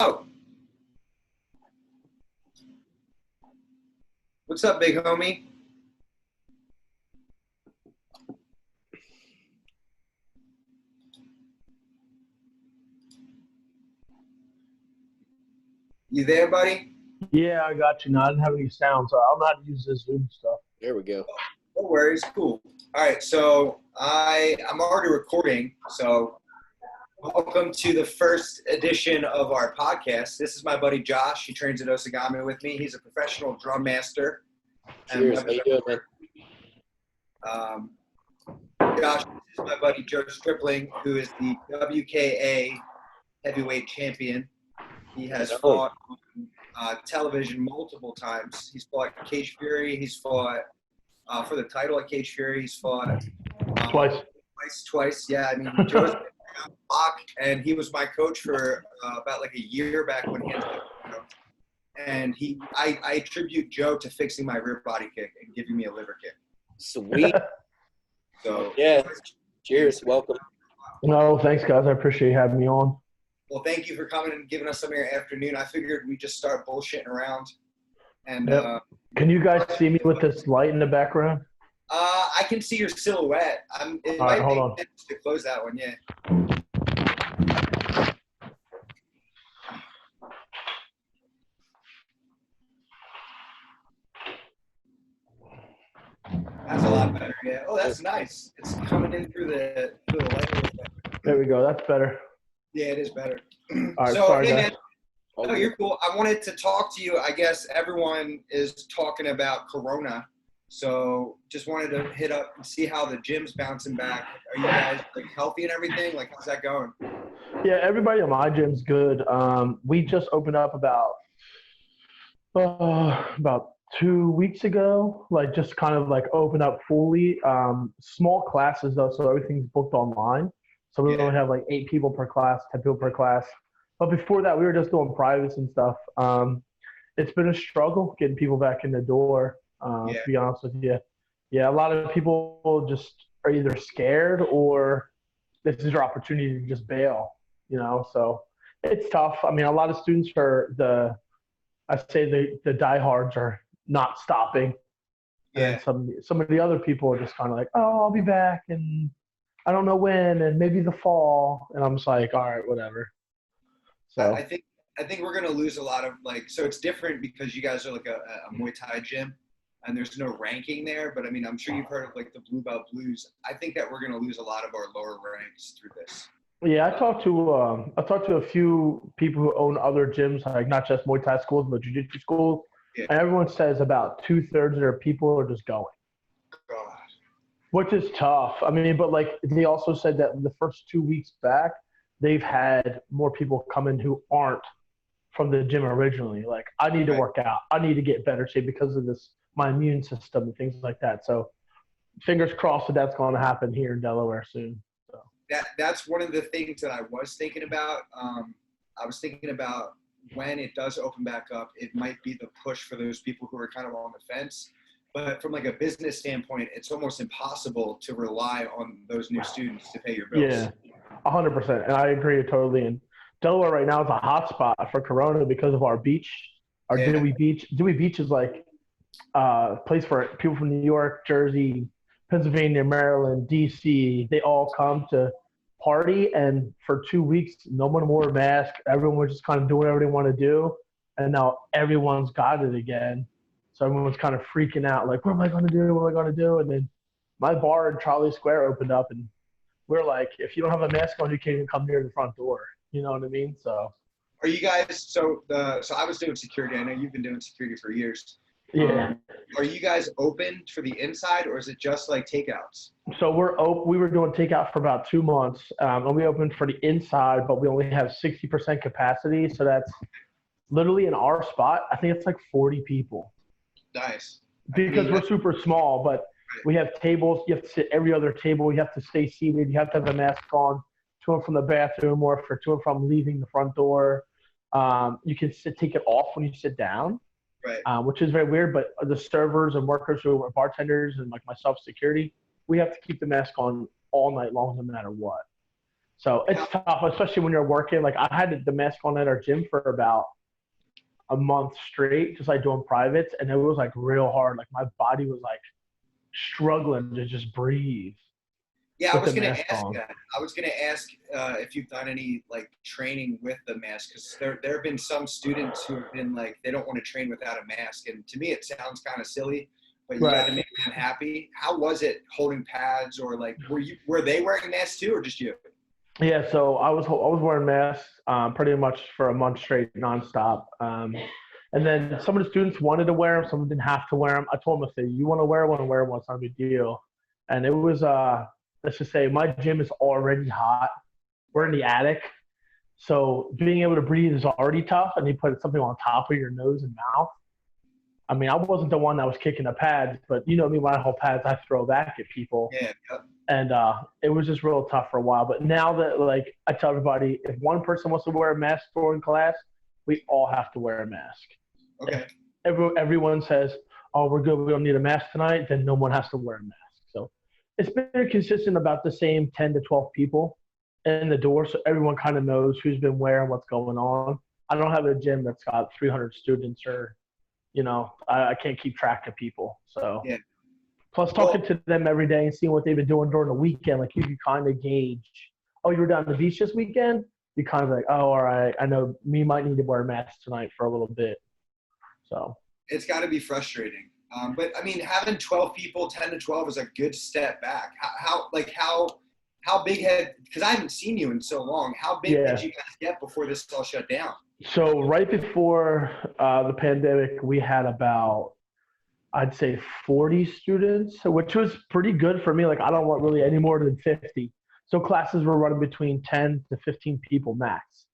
Oh, what's up, big homie? You there, buddy? Yeah, I got you. No, I didn't have any sound, so I don't know how to use this Zoom stuff. There we go. No worries, cool. All right, so I'm already recording, so welcome to the first edition of our podcast. This is my buddy Josh. He trains at Osagami with me. He's a professional drum master. Cheers. How you doing, man? Josh, this is my buddy Joe Stripling, who is the WKA heavyweight champion. He has fought on television multiple times. He's fought Cage Fury. He's fought for the title at Cage Fury. He's fought twice. Yeah, I mean, Joe's been around the block, and he was my coach for about like a year back when he entered. And I attribute Joe to fixing my rear body kick and giving me a liver kick. Sweet. So yeah. Cheers. Welcome. No, thanks, guys. I appreciate you having me on. Well, thank you for coming and giving us some of your afternoon. I figured we'd just start bullshitting around. And Yep. Can you guys see me with this light in the background? I can see your silhouette. It All might right, hold make on. sense to close that one, yeah. That's a lot better, yeah. Oh, that's nice. It's coming in through the light. There we go. That's better. Yeah, it is better. All right, So, sorry, hey, guys. man, no, you're cool. I wanted to talk to you. I guess everyone is talking about Corona. So just wanted to hit up and see how the gym's bouncing back. Are you guys like healthy and everything? Like, how's that going? Yeah, everybody at my gym's good. We just opened up about 2 weeks ago, like just kind of like opened up fully. Small classes though, so everything's booked online. So we only have like 8 people per class, 10 people per class. But before that, we were just doing privates and stuff. It's been a struggle getting people back in the door, to be honest with you. Yeah, a lot of people just are either scared or this is your opportunity to just bail, So it's tough. I mean, a lot of students are the diehards are not stopping. Yeah. And some of the other people are just kind of like, oh, I'll be back, and I don't know when, and maybe the fall. And I'm just like, all right, whatever. So I think we're gonna lose a lot of so it's different because you guys are like a Muay Thai gym and there's no ranking there, but I mean, I'm sure you've heard of like the Blue Belt Blues. I think that we're gonna lose a lot of our lower ranks through this. yeah, I talked to a few people who own other gyms, like not just Muay Thai schools, but jiu-jitsu schools. Yeah. And everyone says about 2/3 of their people are just going. God. Which is tough. I mean, but like they also said that the first 2 weeks back, they've had more people come in who aren't from the gym originally. Like, I need to work out. I need to get better shape because of this, my immune system and things like that. So fingers crossed that's going to happen here in Delaware soon. So That's one of the things that I was thinking about. I was thinking about when it does open back up, it might be the push for those people who are kind of on the fence. But from like a business standpoint, it's almost impossible to rely on those new students to pay your bills. Yeah, 100%. And I agree totally. And Delaware right now is a hot spot for Corona because of our beach, our Dewey Beach. Dewey Beach is like a place for people from New York, Jersey, Pennsylvania, Maryland, DC. They all come to party. And for 2 weeks, no one wore a mask. Everyone was just kind of doing whatever they want to do. And now everyone's got it again. So everyone's kind of freaking out, like, what am I going to do? What am I going to do? And then my bar in Charlie Square opened up, and we're like, if you don't have a mask on, you can't even come near the front door. You know what I mean? So are you guys so I was doing security. I know you've been doing security for years. Yeah. Are you guys open for the inside, or is it just like takeouts? So we were doing takeout for about 2 months, and we opened for the inside, but we only have 60% capacity. So that's literally in our spot. I think it's like 40 people. Nice. Because we're super small, but we have tables. You have to sit every other table. You have to stay seated. You have to have a mask on to and from the bathroom or for to and from leaving the front door. You can take it off when you sit down, right? Which is very weird. But the servers and workers who are bartenders and like myself, security, we have to keep the mask on all night long, no matter what. So it's tough, especially when you're working. Like I had the mask on at our gym for about a month straight, just like doing privates, and it was like real hard. Like my body was like struggling to just breathe. Yeah, I was going to ask on. that. I was going to ask if you've done any like training with the mask, because there have been some students who have been like they don't want to train without a mask, and to me it sounds kind of silly, but you got to make them happy. How was it holding pads, or like were they wearing masks too, or just you? Yeah, so I was wearing masks pretty much for a month straight, nonstop. And then some of the students wanted to wear them, some didn't have to wear them. I told them, I said, you want to wear one, wear one. It's not a big deal. And it was let's just say my gym is already hot. We're in the attic. So being able to breathe is already tough, and you put something on top of your nose and mouth. I mean, I wasn't the one that was kicking the pads, but you know me, when I hold pads, I throw back at people. Yeah. And it was just real tough for a while. But now that, like, I tell everybody, if one person wants to wear a mask during class, we all have to wear a mask. Okay. If everyone says, oh, we're good, we don't need a mask tonight, then no one has to wear a mask. So it's been consistent about the same 10 to 12 people in the door, so everyone kind of knows who's been wearing, what's going on. I don't have a gym that's got 300 students or, you know, I can't keep track of people. So. Yeah. Plus, talking to them every day and seeing what they've been doing during the weekend, like you can kind of gauge, oh, you were down at the beach this weekend? You kind of like, oh, all right, I know me might need to wear a mask tonight for a little bit. So it's got to be frustrating. But, I mean, having 12 people, 10 to 12 is a good step back. How big because I haven't seen you in so long, how big did you guys get before this all shut down? So right before the pandemic, we had about – I'd say 40 students, which was pretty good for me. Like, I don't want really any more than 50. So classes were running between 10 to 15 people max.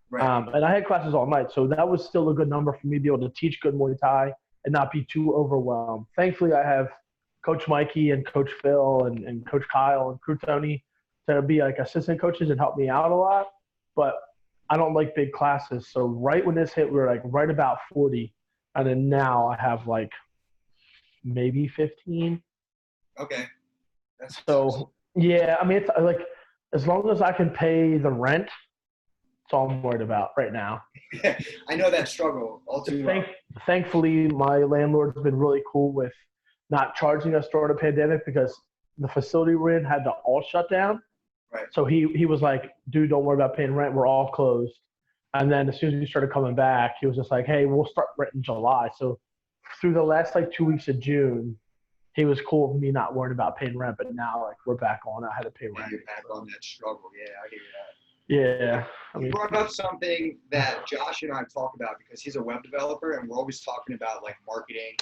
Right. And I had classes all night. So that was still a good number for me to be able to teach good Muay Thai and not be too overwhelmed. Thankfully, I have Coach Mikey and Coach Phil and Coach Kyle and Crew Tony to be like assistant coaches and help me out a lot. But I don't like big classes. So right when this hit, we were like right about 40. And then now I have like maybe 15. Okay. So yeah, I mean, it's like as long as I can pay the rent, that's all I'm worried about right now. I know that struggle all too well. Thankfully, my landlord's been really cool with not charging us during the pandemic because the facility we're in had to all shut down. Right. So he was like, dude, don't worry about paying rent. We're all closed. And then as soon as we started coming back, he was just like, hey, we'll start rent in July. So through the last like 2 weeks of June, he was cool with me not worrying about paying rent, but now like we're back on. I had to pay rent. You're back on that struggle. Yeah, I hear that. Yeah. You brought up something that Josh and I talk about because he's a web developer, and we're always talking about like marketing.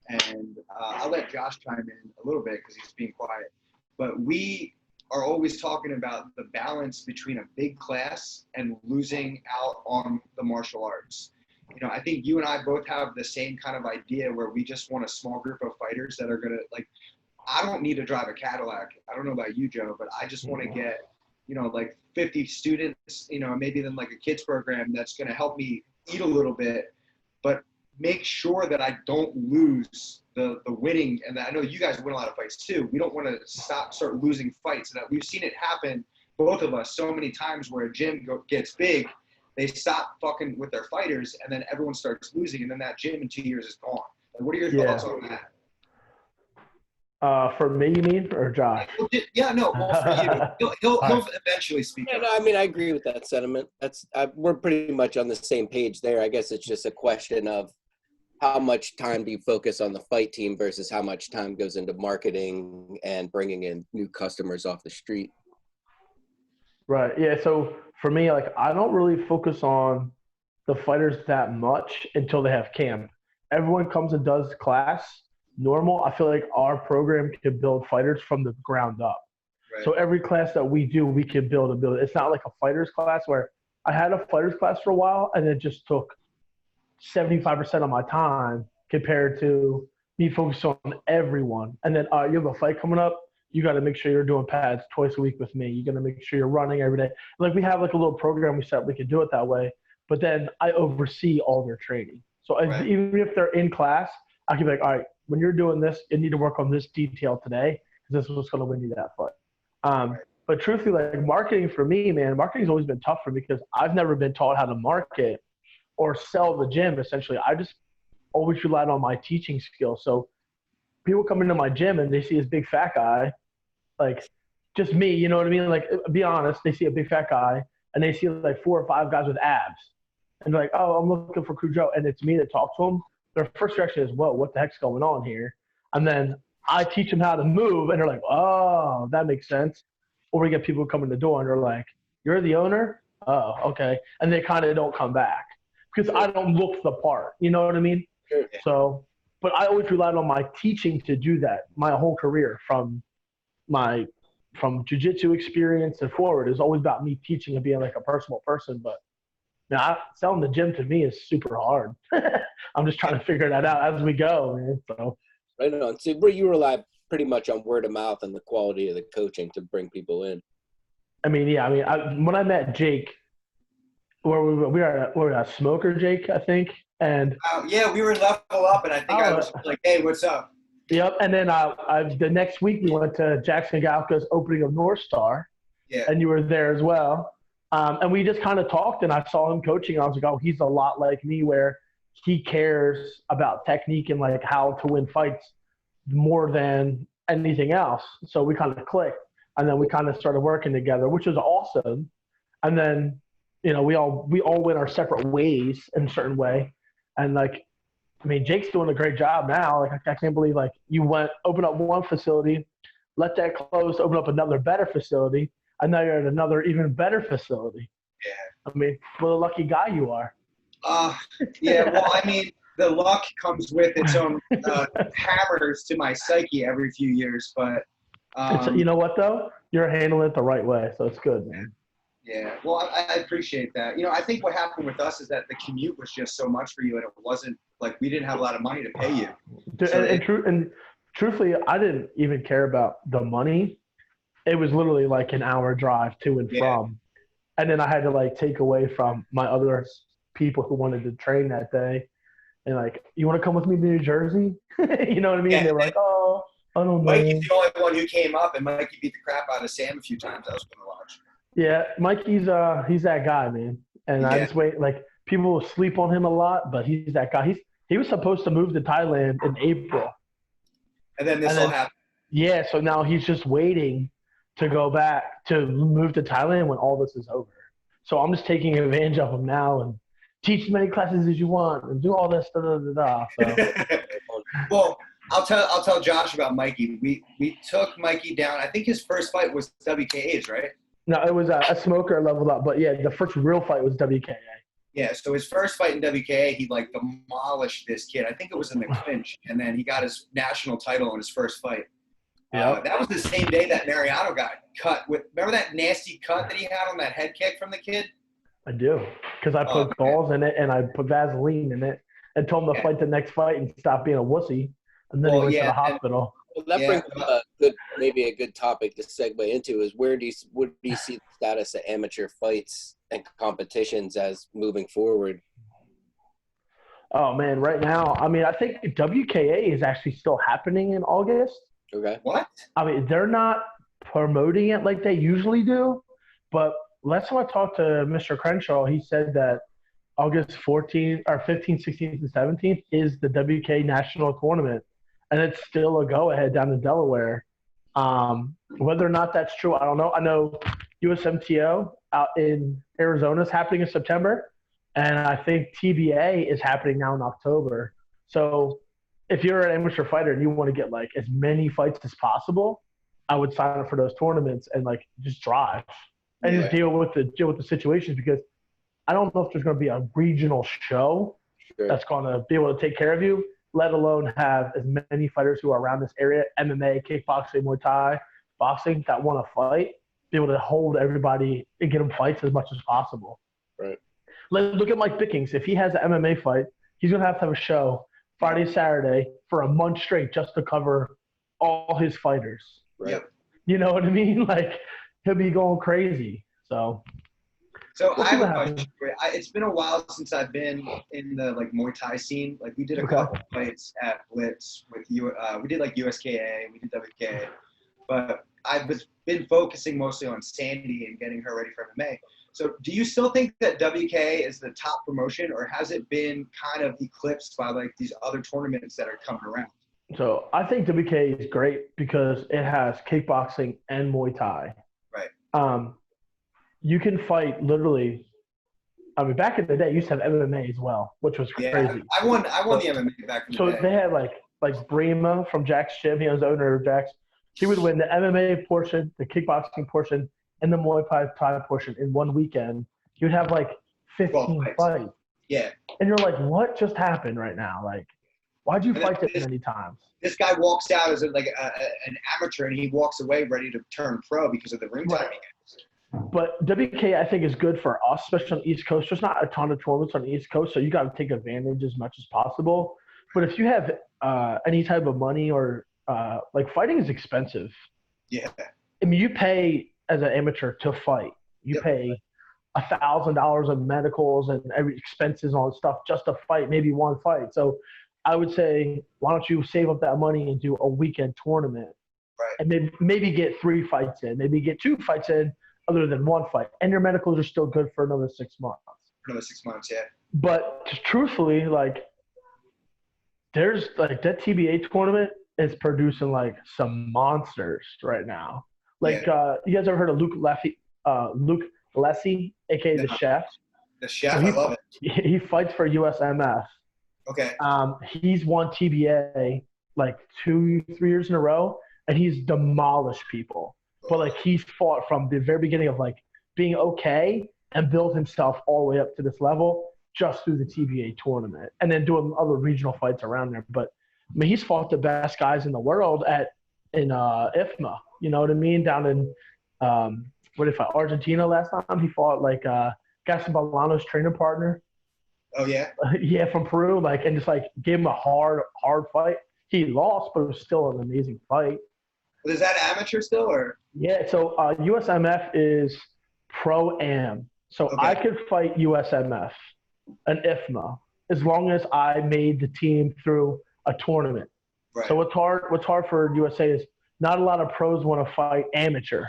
And I'll let Josh chime in a little bit because he's being quiet. But we are always talking about the balance between a big class and losing out on the martial arts. You know, I think you and I both have the same kind of idea where we just want a small group of fighters that are going to, like, I don't need to drive a Cadillac. I don't know about you, Joe, but I just want to get, you know, like 50 students, you know, maybe then like a kids program that's going to help me eat a little bit, but make sure that I don't lose the winning. And I know you guys win a lot of fights too. We don't want to start losing fights. And we've seen it happen, both of us, so many times where a gym gets big, they stop fucking with their fighters, and then everyone starts losing, and then that gym in 2 years is gone. Like, what are your thoughts on that? For me, you mean, or Josh? Yeah, no, well, for you. He'll eventually speak up. No, I mean, I agree with that sentiment. We're pretty much on the same page there. I guess it's just a question of how much time do you focus on the fight team versus how much time goes into marketing and bringing in new customers off the street. Right. Yeah. So for me, like, I don't really focus on the fighters that much until they have camp. Everyone comes and does class normal. I feel like our program can build fighters from the ground up. Right. So every class that we do, we can build a build. It's not like a fighters class where I had a fighters class for a while and it just took 75% of my time compared to me focusing on everyone. And then you have a fight coming up. You got to make sure you're doing pads twice a week with me. You got to make sure you're running every day. Like, we have like a little program we set. We can do it that way. But then I oversee all their training. So even if they're in class, I can be like, all right, when you're doing this, you need to work on this detail today because this is what's going to win you that fight. But truthfully, like marketing for me, man, marketing's always been tough for me because I've never been taught how to market or sell the gym. Essentially, I just always relied on my teaching skills. So people come into my gym and they see this big fat guy, like just me, you know what I mean? Like, be honest, they see a big fat guy and they see like 4 or 5 guys with abs, and they're like, "Oh, I'm looking for Crew Joe," and it's me that talks to them. Their first reaction is, "Whoa, what the heck's going on here?" And then I teach them how to move, and they're like, "Oh, that makes sense." Or we get people come in the door and they're like, "You're the owner? Oh, okay," and they kind of don't come back because I don't look the part. You know what I mean? Sure. So, but I always relied on my teaching to do that. My whole career, from jiu-jitsu experience and forward, is always about me teaching and being like a personal person. But selling the gym to me is super hard. I'm just trying to figure that out as we go, man. So Right on. So where you rely pretty much on word of mouth and the quality of the coaching to bring people in. when I met Jake, where we were at Smoker Jake, I think, and Yeah, we were level up, and I think I was like, "Hey, what's up?" yep. And then the next week we went to Jackson Galka's opening of North Star, Yeah. and you were there as well. And we just kind of talked, and I saw him coaching. And I was like, oh, he's a lot like me, where he cares about technique and like how to win fights more than anything else. So we kind of clicked, and then we kind of started working together, which was awesome. And then, we all went our separate ways in a certain way. And like, Jake's doing a great job now. Like, I can't believe like you open up one facility, let that close, open up another better facility, and now you're at another even better facility. Yeah. What a lucky guy you are. Yeah. Well, the luck comes with its own hammers to my psyche every few years, but You know what though? You're handling it the right way, so it's good, man. Yeah. Well, I appreciate that. I think what happened with us is that the commute was just so much for you, and it wasn't like we didn't have a lot of money to pay you. And truthfully, I didn't even care about the money. It was literally like an hour drive to and from. And then I had to like take away from my other people who wanted to train that day. And like, you want to come with me to New Jersey? You know what I mean? Yeah. They were like, oh, I don't know. Mikey's the only one who came up, and Mikey beat the crap out of Sam a few times. I was going to watch. Yeah, Mikey's he's that guy, man. And I just wait, like, people will sleep on him a lot, but he's that guy. He was supposed to move to Thailand in April. And then this will happen. Yeah, so now he's just waiting to go back to move to Thailand when all this is over. So I'm just taking advantage of him now and teach as many classes as you want and do all this. So. Well, I'll tell Josh about Mikey. We took Mikey down. I think his first fight was WKA's, right? No, it was a smoker leveled up, but yeah, the first real fight was WKA. Yeah, so his first fight in WKA, he like demolished this kid. I think it was in the clinch, and then he got his national title in his first fight. Yeah, that was the same day that Mariano got cut with. Remember that nasty cut that he had on that head kick from the kid? I do, because I put balls in it and I put Vaseline in it and told him to fight the next fight and stop being a wussy. And then he went to the hospital. Well, that brings up maybe a good topic to segue into is what do you see the status of amateur fights and competitions as moving forward? Oh man, right now, I think WKA is actually still happening in August. Okay. What? They're not promoting it like they usually do, but last time I talked to Mr. Crenshaw, he said that August 14th or 15th, 16th, and 17th is the WK National Tournament, and it's still a go-ahead down in Delaware. Whether or not that's true, I don't know. I know USMTO out in Arizona is happening in September, and I think TBA is happening now in October. So if you're an amateur fighter and you want to get like as many fights as possible, I would sign up for those tournaments and like just drive and just deal with the situations, because I don't know if there's going to be a regional show that's going to be able to take care of you, let alone have as many fighters who are around this area, MMA, kickboxing, Muay Thai, boxing, that want to fight, be able to hold everybody and get them fights as much as possible. Right. Look at Mike Bickings. If he has an MMA fight, he's going to have a show Friday, Saturday for a month straight just to cover all his fighters. Right. Yep. You know what I mean? Like, he'll be going crazy. So I have a question for you. It's been a while since I've been in the like Muay Thai scene. Like we did a couple fights at Blitz with you. We did like USKA, we did WKA. but I've been focusing mostly on Sandy and getting her ready for MMA. So do you still think that WK is the top promotion, or has it been kind of eclipsed by like these other tournaments that are coming around? So I think WK is great because it has kickboxing and Muay Thai. Right. You can fight literally. I mean, back in the day, you used to have MMA as well, which was crazy. Yeah, I won the MMA back in the day. So they had like Brema from Jack's Gym. He was the owner of Jack's. He would win the MMA portion, the kickboxing portion, and the Muay Thai portion in one weekend. He would have like 15 fights. Yeah. And you're like, what just happened right now? Like, why'd you fight that many times? This guy walks out as an amateur, and he walks away ready to turn pro because of the ring time he gets. But WK, I think, is good for us, especially on the East Coast. There's not a ton of tournaments on the East Coast, so you got to take advantage as much as possible. But if you have any type of money or like fighting is expensive. Yeah. I mean, you pay as an amateur to fight. You pay $1,000 of medicals and every expenses and all that stuff just to fight, maybe one fight. So I would say, why don't you save up that money and do a weekend tournament, right? And maybe get 3 fights in, maybe get 2 fights in, other than 1 fight, and your medicals are still good for another 6 months. Another 6 months, yeah. But truthfully, like, there's like that TBA tournament is producing like some monsters right now. Like, you guys ever heard of Luke Lessie, aka the Chef? The Chef, so I love it. He fights for USMF. Okay. He's won TBA like 2-3 years in a row, and he's demolished people. But like he's fought from the very beginning of like being okay and built himself all the way up to this level just through the TBA tournament, and then doing other regional fights around there. But I mean, he's fought the best guys in the world in IFMA. You know what I mean? Down in what if Argentina last time he fought like Gaston Bolano's training partner. Oh yeah. Yeah, from Peru, like, and just like gave him a hard fight. He lost, but it was still an amazing fight. But is that amateur still, or? Yeah, so USMF is pro-am. So okay. I could fight USMF and IFMA as long as I made the team through a tournament. Right. So what's hard for USA is not a lot of pros want to fight amateur.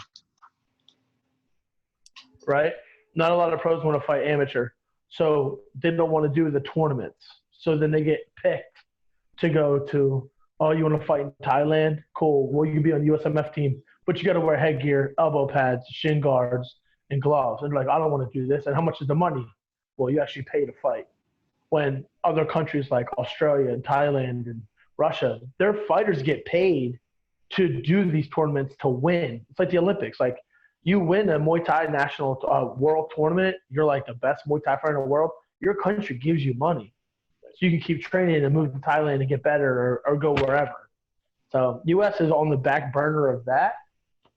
Right? Not a lot of pros want to fight amateur. So they don't want to do the tournaments. So then they get picked to go to, oh, you want to fight in Thailand? Cool. Well, you can be on the USMF team, but you got to wear headgear, elbow pads, shin guards, and gloves. And like, I don't want to do this. And how much is the money? Well, you actually pay to fight. When other countries like Australia and Thailand and Russia, their fighters get paid to do these tournaments to win. It's like the Olympics. Like, you win a Muay Thai national world tournament, you're like the best Muay Thai fighter in the world, your country gives you money. So you can keep training and move to Thailand and get better or go wherever. So U.S. is on the back burner of that.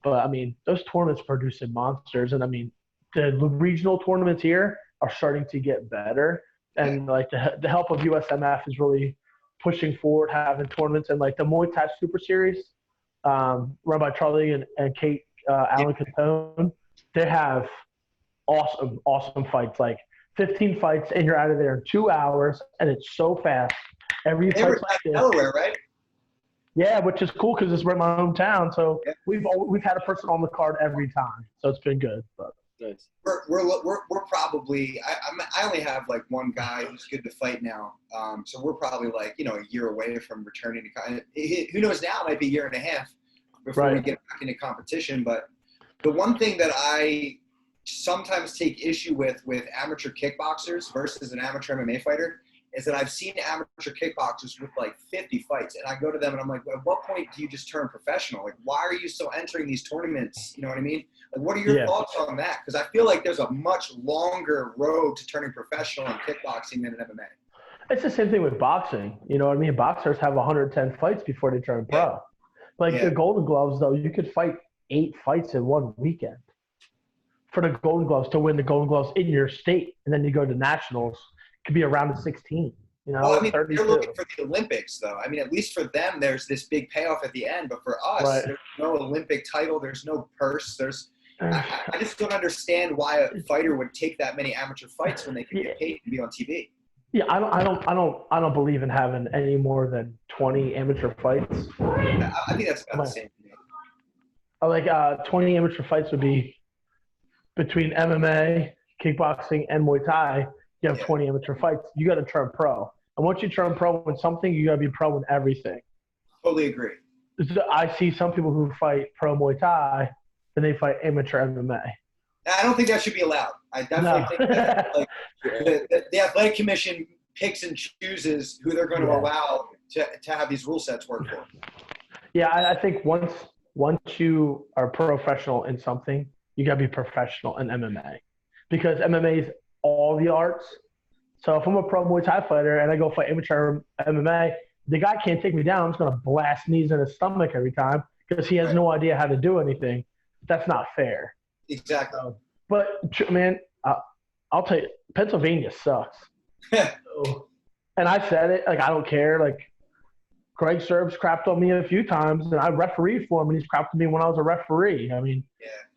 But, I mean, those tournaments producing monsters. And, I mean, the regional tournaments here are starting to get better. And, like, the help of USMF is really pushing forward, having tournaments. And, like, the Muay Thai Super Series run by Charlie and Kate Alan Catone, they have awesome fights, like 15 fights, and you're out of there in 2 hours, and it's so fast. Every fight like Delaware, right? Yeah, which is cool because it's right in my hometown. So we've had a person on the card every time, so it's been good. But nice. We're probably I only have like one guy who's good to fight now, so we're probably like a year away from returning to. Who knows now? It might be a year and a half before we get back into competition. But the one thing that I sometimes take issue with amateur kickboxers versus an amateur MMA fighter is that I've seen amateur kickboxers with like 50 fights, and I go to them and I'm like, at what point do you just turn professional? Like, why are you still entering these tournaments? You know what I mean? Like, what are your thoughts on that? Because I feel like there's a much longer road to turning professional in kickboxing than in MMA. It's the same thing with boxing. You know what I mean? Boxers have 110 fights before they turn pro. Like the Golden Gloves, though, you could fight 8 fights in one weekend for the Golden Gloves to win the Golden Gloves in your state. And then you go to nationals, it could be a round of 16. You know, well, I mean, 32. you're looking for the Olympics, though. I mean, at least for them, there's this big payoff at the end. But for us, there's no Olympic title. There's no purse. I just don't understand why a fighter would take that many amateur fights when they can get paid to be on TV. Yeah, I don't believe in having any more than 20 amateur fights. I think that's about the same thing. Like 20 amateur fights would be between MMA, kickboxing, and Muay Thai. You have 20 amateur fights. You got to turn pro. And once you turn pro in something, you got to be pro in everything. Totally agree. I see some people who fight pro Muay Thai, and they fight amateur MMA. I don't think that should be allowed. I definitely think that like, the athletic commission picks and chooses who they're going to allow to have these rule sets work for. Yeah, I think once you are professional in something, you got to be professional in MMA. Because MMA is all the arts. So if I'm a pro Muay Thai fighter and I go fight amateur MMA, the guy can't take me down. I'm just going to blast knees in his stomach every time because he has no idea how to do anything. That's not fair. Exactly. But, man, I'll tell you, Pennsylvania sucks. And I said it. Like, I don't care. Like, Greg Serbs crapped on me a few times, and I refereed for him, and he's crapped on me when I was a referee. I mean,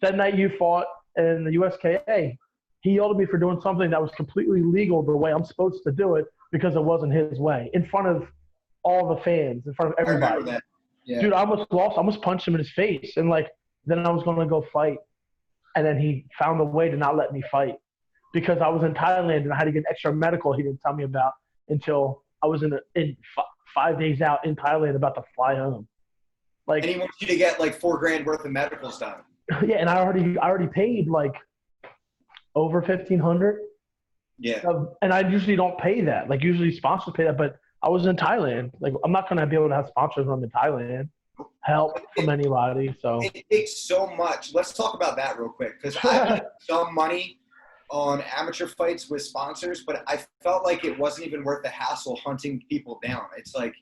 that night you fought in the USKA, he yelled at me for doing something that was completely legal the way I'm supposed to do it because it wasn't his way, in front of all the fans, in front of everybody. I remember that. Yeah. Dude, I almost lost. I almost punched him in his face. And, like, then I was going to go fight. And then he found a way to not let me fight because I was in Thailand and I had to get extra medical he didn't tell me about until I was in 5 days out in Thailand about to fly home. Like, and he wants you to get like $4,000 worth of medicals done. Yeah, and I already paid like over $1,500. Yeah. And I usually don't pay that. Like usually sponsors pay that, but I was in Thailand. Like I'm not gonna be able to have sponsors when I'm in Thailand. Help from anybody. So it takes so much. Let's talk about that real quick because I made some money on amateur fights with sponsors, but I felt like it wasn't even worth the hassle hunting people down. It's like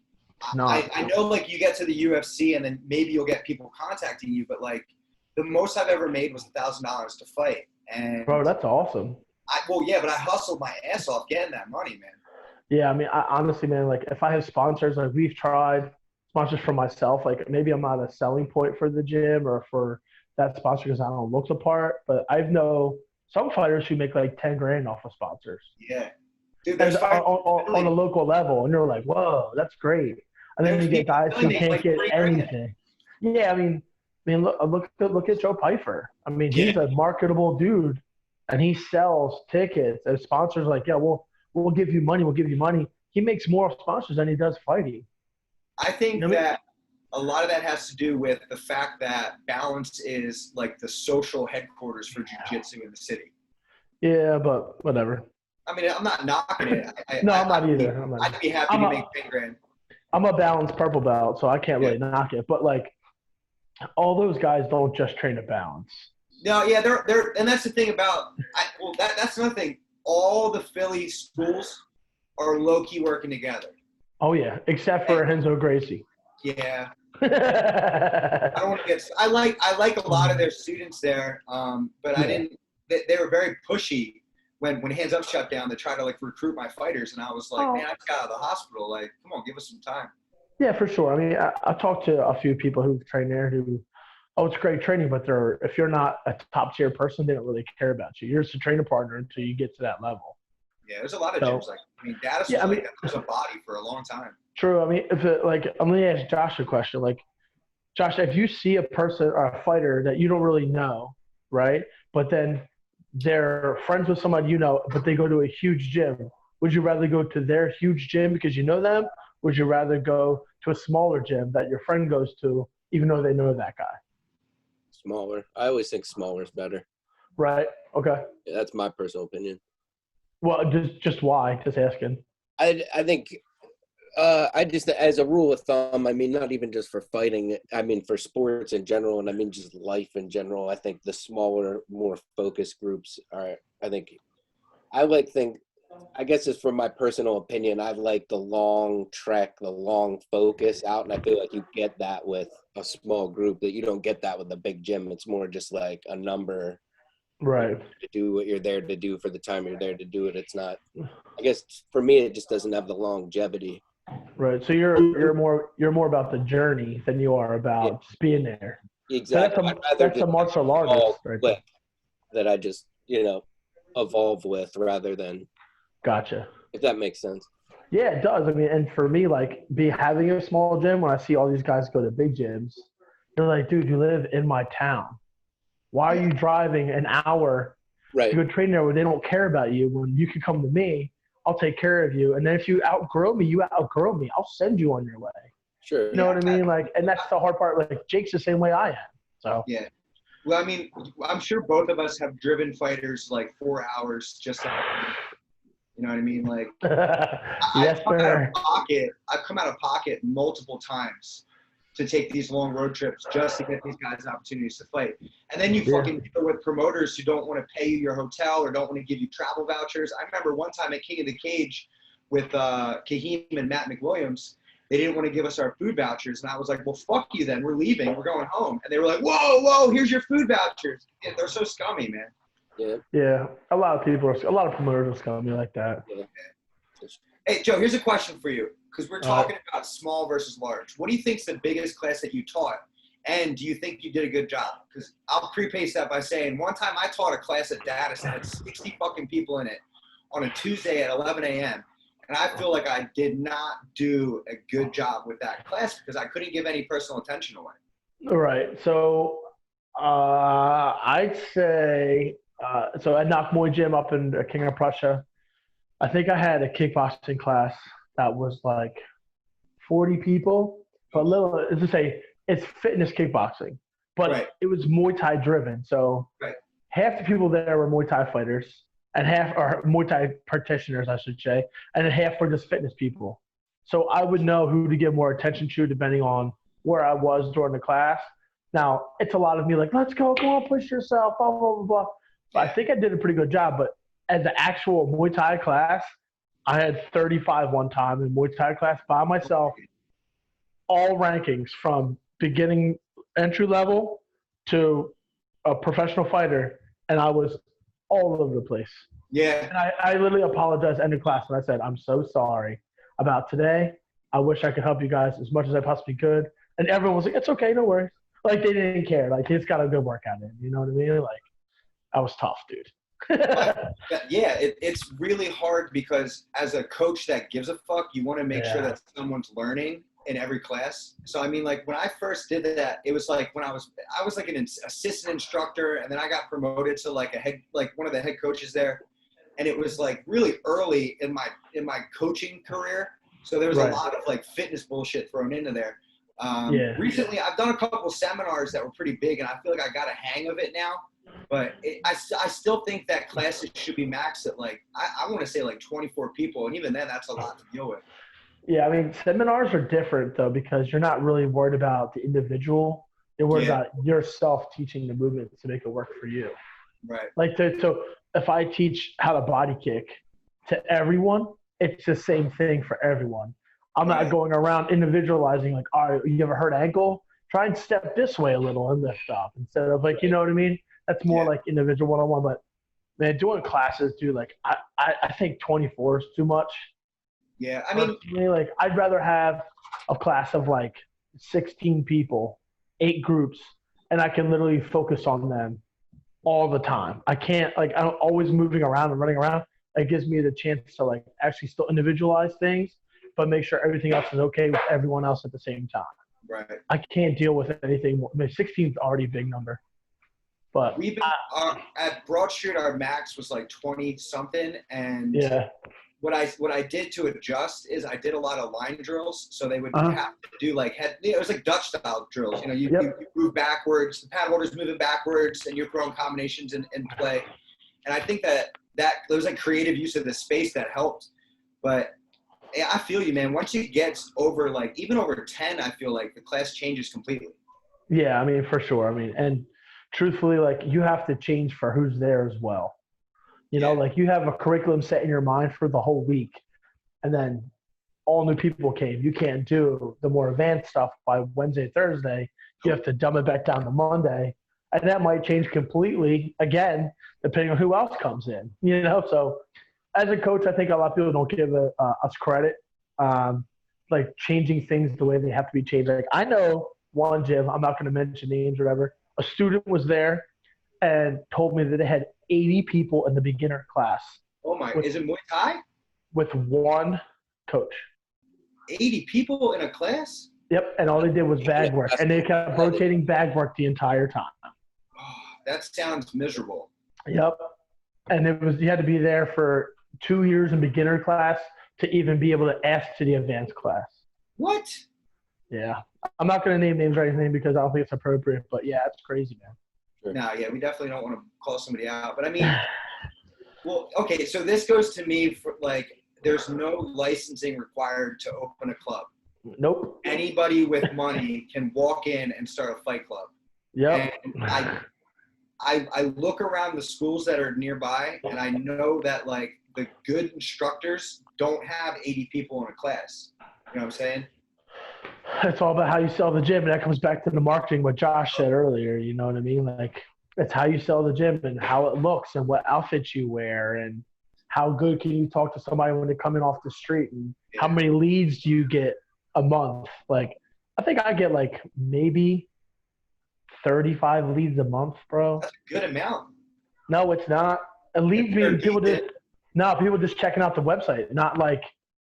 I know like you get to the UFC and then maybe you'll get people contacting you, but like the most I've ever made was $1,000 to fight. And bro, that's awesome. But I hustled my ass off getting that money, man. Yeah, I mean, honestly, man, like if I have sponsors, like we've tried sponsors for myself, like maybe I'm not a selling point for the gym or for that sponsor because I don't look the part, but I know some fighters who make like $10,000 off of sponsors. Yeah. Dude, there's on a local level, and you're like, whoa, that's great. And then you get guys who can't get anything. Yeah, I mean, look at Joe Pfeiffer. I mean, he's a marketable dude, and he sells tickets. And sponsors are like, yeah, we'll give you money. We'll give you money. He makes more sponsors than he does fighting. I think that a lot of that has to do with the fact that Balance is like the social headquarters for jiu-jitsu in the city. Yeah, but whatever. I mean, I'm not knocking it. I'm not either. I'd be happy to make $10,000. I'm a Balance purple belt, so I can't really knock it. But like, all those guys don't just train to Balance. No, yeah, they're and that's the thing about. That's another thing. All the Philly schools are low key working together. Oh yeah, except for Renzo Gracie. Yeah. I don't want to get. I like a lot of their students there, but I didn't. They were very pushy when Hands Up shut down to try to like recruit my fighters, and I was like, man, I just got out of the hospital. Like, come on, give us some time. Yeah, for sure. I mean, I talked to a few people who train there who, it's great training, but if you're not a top tier person, they don't really care about you. You're just a trainer partner until you get to that level. Yeah, there's a lot of gyms like. I mean, Dallas was a body for a long time. True. I mean, let me ask Josh a question. Like, Josh, if you see a person or a fighter that you don't really know, right? But then they're friends with someone you know, but they go to a huge gym. Would you rather go to their huge gym because you know them? Would you rather go to a smaller gym that your friend goes to, even though they know that guy? Smaller. I always think smaller is better. Right. Okay. Yeah, that's my personal opinion. Well, just why? Just asking. I think I just, as a rule of thumb, I mean, not even just for fighting, I mean, for sports in general, and I mean, just life in general, I think the smaller, more focused groups are, I guess it's from my personal opinion, I like the long trek, the long focus out, and I feel like you get that with a small group, that you don't get that with a big gym. It's more just like a number. Right. To do what you're there to do for the time you're there to do it. It's not, I guess for me, it just doesn't have the longevity. Right. So you're more about the journey than you are about just being there. Exactly. That's a martial artist right that I just, evolve with rather than. Gotcha. If that makes sense. Yeah, it does. I mean, and for me, like having a small gym, when I see all these guys go to big gyms, They're like, dude, you live in my town. Why are you driving an hour to Right. go train there where they don't care about you when you can come to me? I'll take care of you. And then if you outgrow me, you outgrow me. I'll send you on your way. Sure. You know what I mean? Like, and that's the hard part. Like, Jake's the same way I am. So Yeah. Well, I mean, I'm sure both of us have driven fighters like 4 hours just to, you know what I mean? Like, yes, sir. I've come out of pocket multiple times to take these long road trips just to get these guys opportunities to fight. And then you fucking deal with promoters who don't want to pay you your hotel or don't want to give you travel vouchers. I remember one time at King of the Cage with Kahim and Matt McWilliams, they didn't want to give us our food vouchers. And I was like, well, fuck you then. We're leaving. We're going home. And they were like, whoa, here's your food vouchers. Yeah, they're so scummy, man. Yeah. Yeah. A lot of promoters are scummy like that. Yeah. Hey, Joe, here's a question for you. Because we're talking about small versus large. What do you think's the biggest class that you taught? And do you think you did a good job? Because I'll preface that by saying one time I taught a class at Dallas that had 60 fucking people in it on a Tuesday at 11 a.m. And I feel like I did not do a good job with that class because I couldn't give any personal attention away. All right. So I'd say so at Knock Muay Gym up in King of Prussia, I think I had a kickboxing class that was like 40 people. But little, as I say, it's fitness kickboxing, but it was Muay Thai driven. So half the people there were Muay Thai fighters, and half are Muay Thai practitioners, I should say, and then half were just fitness people. So I would know who to give more attention to depending on where I was during the class. Now, it's a lot of me like, let's go, come on, push yourself, blah, blah, blah, blah. But I think I did a pretty good job. But as an actual Muay Thai class, I had 35 one time in Muay Thai class by myself, all rankings from beginning entry level to a professional fighter, and I was all over the place. Yeah. And I literally apologized end of class, and I said, I'm so sorry about today. I wish I could help you guys as much as I possibly could. And everyone was like, it's okay, no worries. Like, they didn't care. Like, he's got a good workout in. You know what I mean? Like, I was tough, dude. Yeah, it's really hard because as a coach that gives a fuck, you want to make sure that someone's learning in every class. So I mean, like when I first did that, it was like when I was like an assistant instructor, and then I got promoted to like one of the head coaches there, and it was like really early in my coaching career. So there was a lot of like fitness bullshit thrown into there. Recently, I've done a couple seminars that were pretty big, and I feel like I got a hang of it now. But I still think that classes should be maxed at like, I want to say like 24 people. And even then, that's a lot to deal with. Yeah, I mean, seminars are different, though, because you're not really worried about the individual. You're worried about yourself teaching the movement to make it work for you. Right. Like, so if I teach how to body kick to everyone, it's the same thing for everyone. I'm not going around individualizing like, all right, you ever heard ankle? Try and step this way a little and lift up instead of like, you know what I mean? That's more like individual one-on-one. But, man, doing classes, dude, like I think 24 is too much. Yeah, I mean, personally, like I'd rather have a class of like 16 people, 8 groups, and I can literally focus on them all the time. I can't like I'm always moving around and running around. It gives me the chance to like actually still individualize things, but make sure everything else is okay with everyone else at the same time. Right. I can't deal with anything more. I mean, 16 is already a big number. But we've been at Broad Street, our max was like 20 something, and what I did to adjust is I did a lot of line drills, so they would have to do like it was like Dutch style drills. You know, you move backwards, the pad holder's moving backwards, and you're throwing combinations in play. And I think that there was like creative use of the space that helped. But I feel you, man. Once you get over like even over 10, I feel like the class changes completely. Yeah, I mean for sure. I mean, and truthfully, like you have to change for who's there as well. You know, like you have a curriculum set in your mind for the whole week, and then all new people came. You can't do the more advanced stuff by Wednesday, Thursday. You have to dumb it back down to Monday, and that might change completely again, depending on who else comes in. You know, so as a coach, I think a lot of people don't give us credit, like changing things the way they have to be changed. Like I know one gym, I'm not going to mention names or whatever. A student was there and told me that they had 80 people in the beginner class. Oh my! Is it Muay Thai? With one coach. 80 people in a class? Yep, and all they did was bag work, and they kept rotating bag work the entire time. Oh, that sounds miserable. Yep, and you had to be there for 2 years in beginner class to even be able to ask to the advanced class. What? Yeah, I'm not going to name names or anything because I don't think it's appropriate, but yeah, it's crazy, man. Sure. No, yeah, we definitely don't want to call somebody out, but I mean, well, okay, so this goes to me for like, there's no licensing required to open a club. Nope. Anybody with money can walk in and start a fight club. Yep. And I look around the schools that are nearby, and I know that like the good instructors don't have 80 people in a class. You know what I'm saying? It's all about how you sell the gym, and that comes back to the marketing, what Josh said earlier. You know what I mean? Like, it's how you sell the gym and how it looks and what outfits you wear and how good can you talk to somebody when they're coming off the street and how many leads do you get a month. Like, I think I get like maybe 35 leads a month, bro. That's a good amount. No, it's not. Leads mean people just checking out the website, not like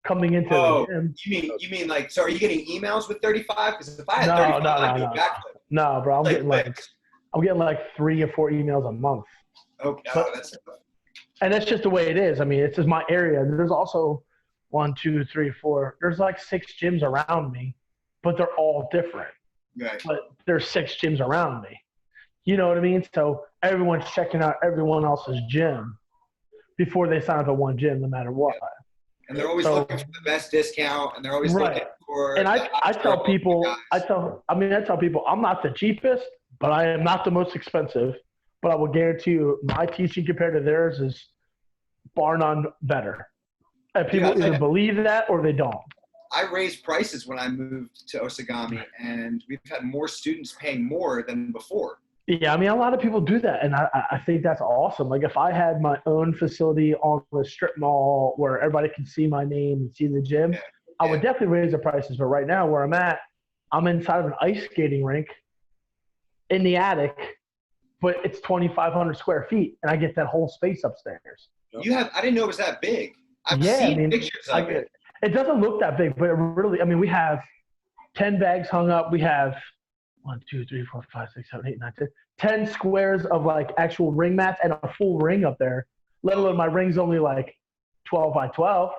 coming into the gym. You mean like, so are you getting emails with 35? Because if I had 35, I'd do a backflip. No, bro, I'm getting like 3 or 4 emails a month. Okay, and that's just the way it is. I mean, it's just my area. There's also 1, 2, 3, 4. There's like 6 gyms around me, but they're all different. Right. But there's 6 gyms around me. You know what I mean? So everyone's checking out everyone else's gym before they sign up at one gym, no matter what. And they're always looking for the best discount, and they're always looking for. And I tell people, I'm not the cheapest, but I am not the most expensive. But I will guarantee you, my teaching compared to theirs is bar none better. And people either believe that or they don't. I raised prices when I moved to Osagami, and we've had more students paying more than before. Yeah, I mean, a lot of people do that, and I think that's awesome. Like, if I had my own facility on the strip mall where everybody can see my name and see the gym, I would definitely raise the prices. But right now, where I'm at, I'm inside of an ice skating rink in the attic, but it's 2,500 square feet, and I get that whole space upstairs. I didn't know it was that big. I've seen pictures of it. It doesn't look that big, but it really, I mean, we have 10 bags hung up. We have 1, 2, 3, 4, 5, 6, 7, 8, 9, 10 squares of like actual ring mats and a full ring up there, let alone my ring's only like 12 by 12.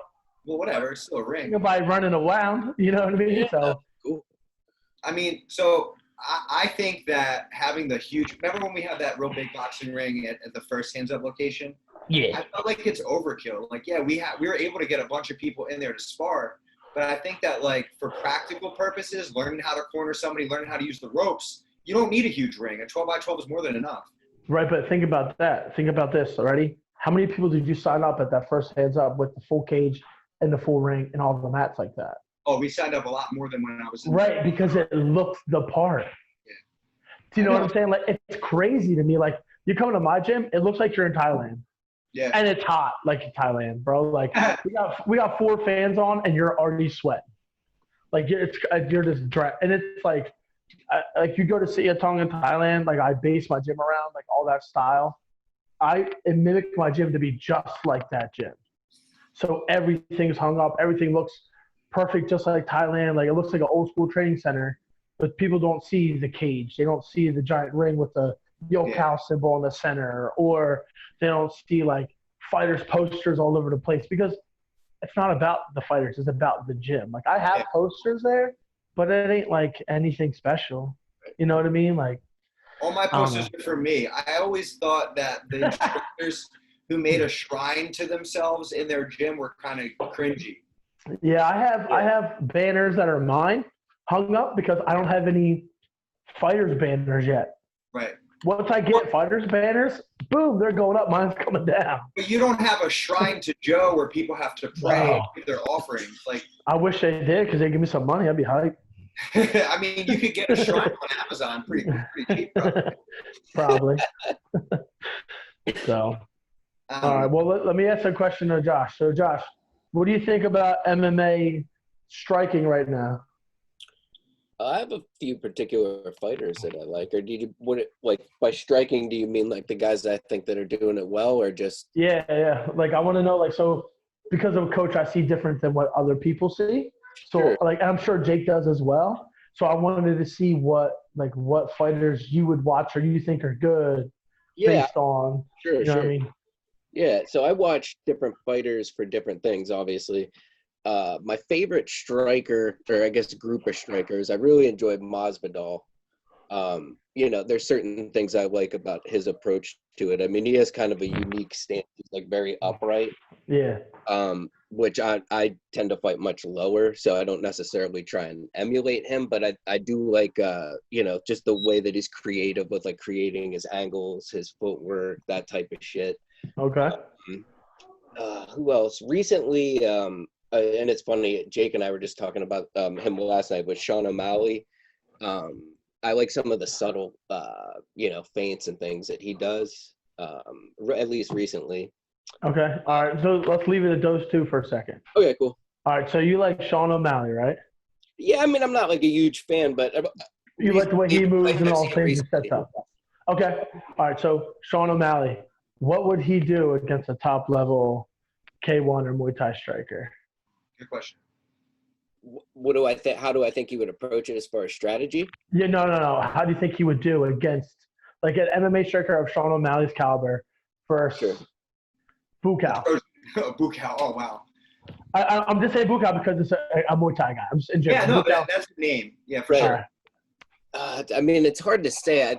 Well, whatever, it's still a ring. By running around, you know what I mean? Yeah. So, cool. I mean, so I think that having the huge – remember when we had that real big boxing ring at the first Hands Up location? Yeah. I felt like it's overkill. Like, yeah, we were able to get a bunch of people in there to spar, but I think that, like, for practical purposes, learning how to corner somebody, learning how to use the ropes, you don't need a huge ring. A 12 by 12 is more than enough. Right, but think about that. Think about this already. How many people did you sign up at that first Hands Up with the full cage and the full ring and all the mats like that? Oh, we signed up a lot more than when I was in Right, because it looks the part. Yeah. Do you know what I'm saying? Like, it's crazy to me. Like, you come to my gym, it looks like you're in Thailand. Yeah. And it's hot, like in Thailand, bro. Like, we got 4 fans on, and you're already sweating. Like, you're just dry. And it's like you go to Siatong in Thailand, like, I base my gym around, like, all that style. I mimic my gym to be just like that gym. So everything's hung up. Everything looks perfect, just like Thailand. Like, it looks like an old school training center, but people don't see the cage. They don't see the giant ring with the Yokow symbol in the center, or they don't see like fighters posters all over the place, because it's not about the fighters. It's about the gym. Like, I have posters there, but it ain't like anything special. You know what I mean? Like, all my posters are for me. I always thought that the instructors who made a shrine to themselves in their gym were kind of cringy. Yeah, I have banners that are mine hung up because I don't have any fighters banners yet. Right. Once I get fighters banners, boom, they're going up. Mine's coming down. But you don't have a shrine to Joe where people have to pray and give their offerings. Like, I wish they did, because they give me some money. I'd be hyped. I mean, you could get a shrine on Amazon pretty cheap, probably. So, all right. Well, let me ask a question to Josh. So, Josh, what do you think about MMA striking right now? I have a few particular fighters that I like. Or like by striking, do you mean like the guys that I think that are doing it well, or just? Yeah. Like, I want to know, like, so because of a coach, I see different than what other people see. So, Sure. like, I'm sure Jake does as well. So I wanted to see what fighters you would watch or you think are good Yeah, based on, sure, you know sure. what I mean? Yeah, so I watch different fighters for different things, obviously. My favorite striker, or I guess group of strikers, I really enjoyed Masvidal. There's certain things I like about his approach to it. I mean, he has kind of a unique stance. He's like very upright, Yeah. which I tend to fight much lower, so I don't necessarily try and emulate him, but I do like, just the way that he's creative with like creating his angles, his footwork, that type of shit. Okay. Who else? Recently, and it's funny, Jake and I were just talking about him last night with Sean O'Malley. I like some of the subtle, feints and things that he does, at least recently. Okay. All right. So let's leave it at those two for a second. Okay, cool. All right. So you like Sean O'Malley, right? Yeah, I mean, I'm not like a huge fan, but You like the way he moves and all the things he recently. sets up. Okay. All right. So Sean O'Malley, what would he do against a top level K1 or Muay Thai striker? Good question. What do I think? How do I think he would approach it as far as strategy? Yeah, no. How do you think he would do against like an MMA striker of Sean O'Malley's caliber versus Bukaw? Bukaw. Oh, wow. I'm just saying Bukaw because it's a Muay Thai guy. I'm just in Yeah, no, Bukaw. that's the name. Yeah, for Right. sure. I mean, it's hard to say.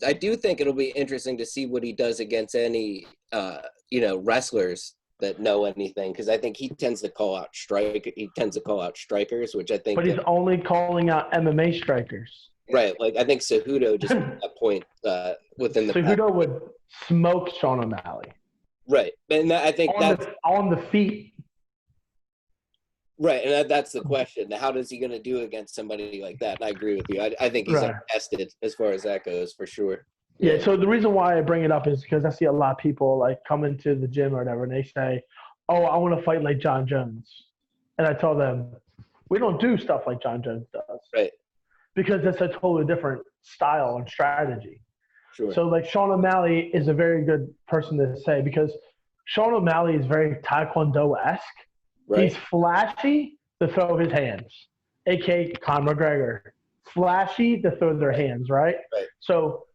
I do think it'll be interesting to see what he does against any, wrestlers that know anything, because I think he tends to call out strikers, which I think. But he's only calling out MMA strikers. Right, like I think Cejudo just at that point within the. Cejudo would smoke Sean O'Malley. Right, and I think on the feet. Right, and that's the question. How does he going to do against somebody like that? And I agree with you. I think he's untested as far as that goes, for sure. Yeah, so the reason why I bring it up is because I see a lot of people like come into the gym or whatever, and they say, "Oh, I want to fight like John Jones," and I tell them, "We don't do stuff like John Jones does." Right. Because it's a totally different style and strategy. Sure. So like Sean O'Malley is a very good person to say because Sean O'Malley is very Taekwondo-esque. Right. He's flashy to throw his hands, a.k.a. Conor McGregor. Flashy to throw their hands, right? Right. So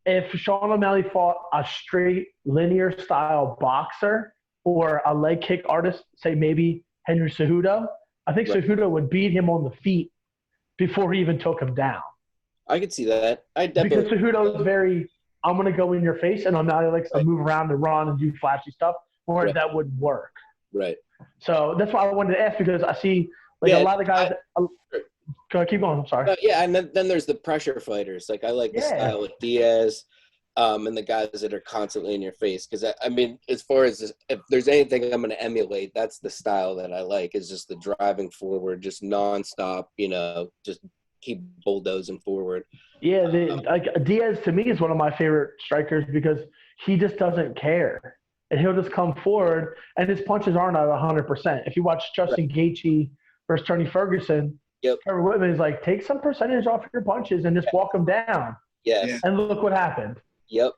if Sean O'Malley fought a straight linear style boxer or a leg kick artist, say maybe Henry Cejudo, I think Cejudo would beat him on the feet before he even took him down. I could see that. Because Cejudo is very, I'm going to go in your face, and O'Malley likes to move around and run and do flashy stuff, or that would work. Right. So that's why I wanted to ask, because I see a lot of guys. Keep going. I'm sorry. And then there's the pressure fighters. Like I like the style of Diaz, and the guys that are constantly in your face. Because I mean, as far as if there's anything I'm going to emulate, that's the style that I like. Is just the driving forward, just nonstop. Just keep bulldozing forward. Yeah, Diaz to me is one of my favorite strikers because he just doesn't care. And he'll just come forward, and his punches aren't at 100%. If you watch Justin Gaethje versus Tony Ferguson, Trevor Whitman is like, take some percentage off your punches and just walk them down. Yes. And look what happened. Yep.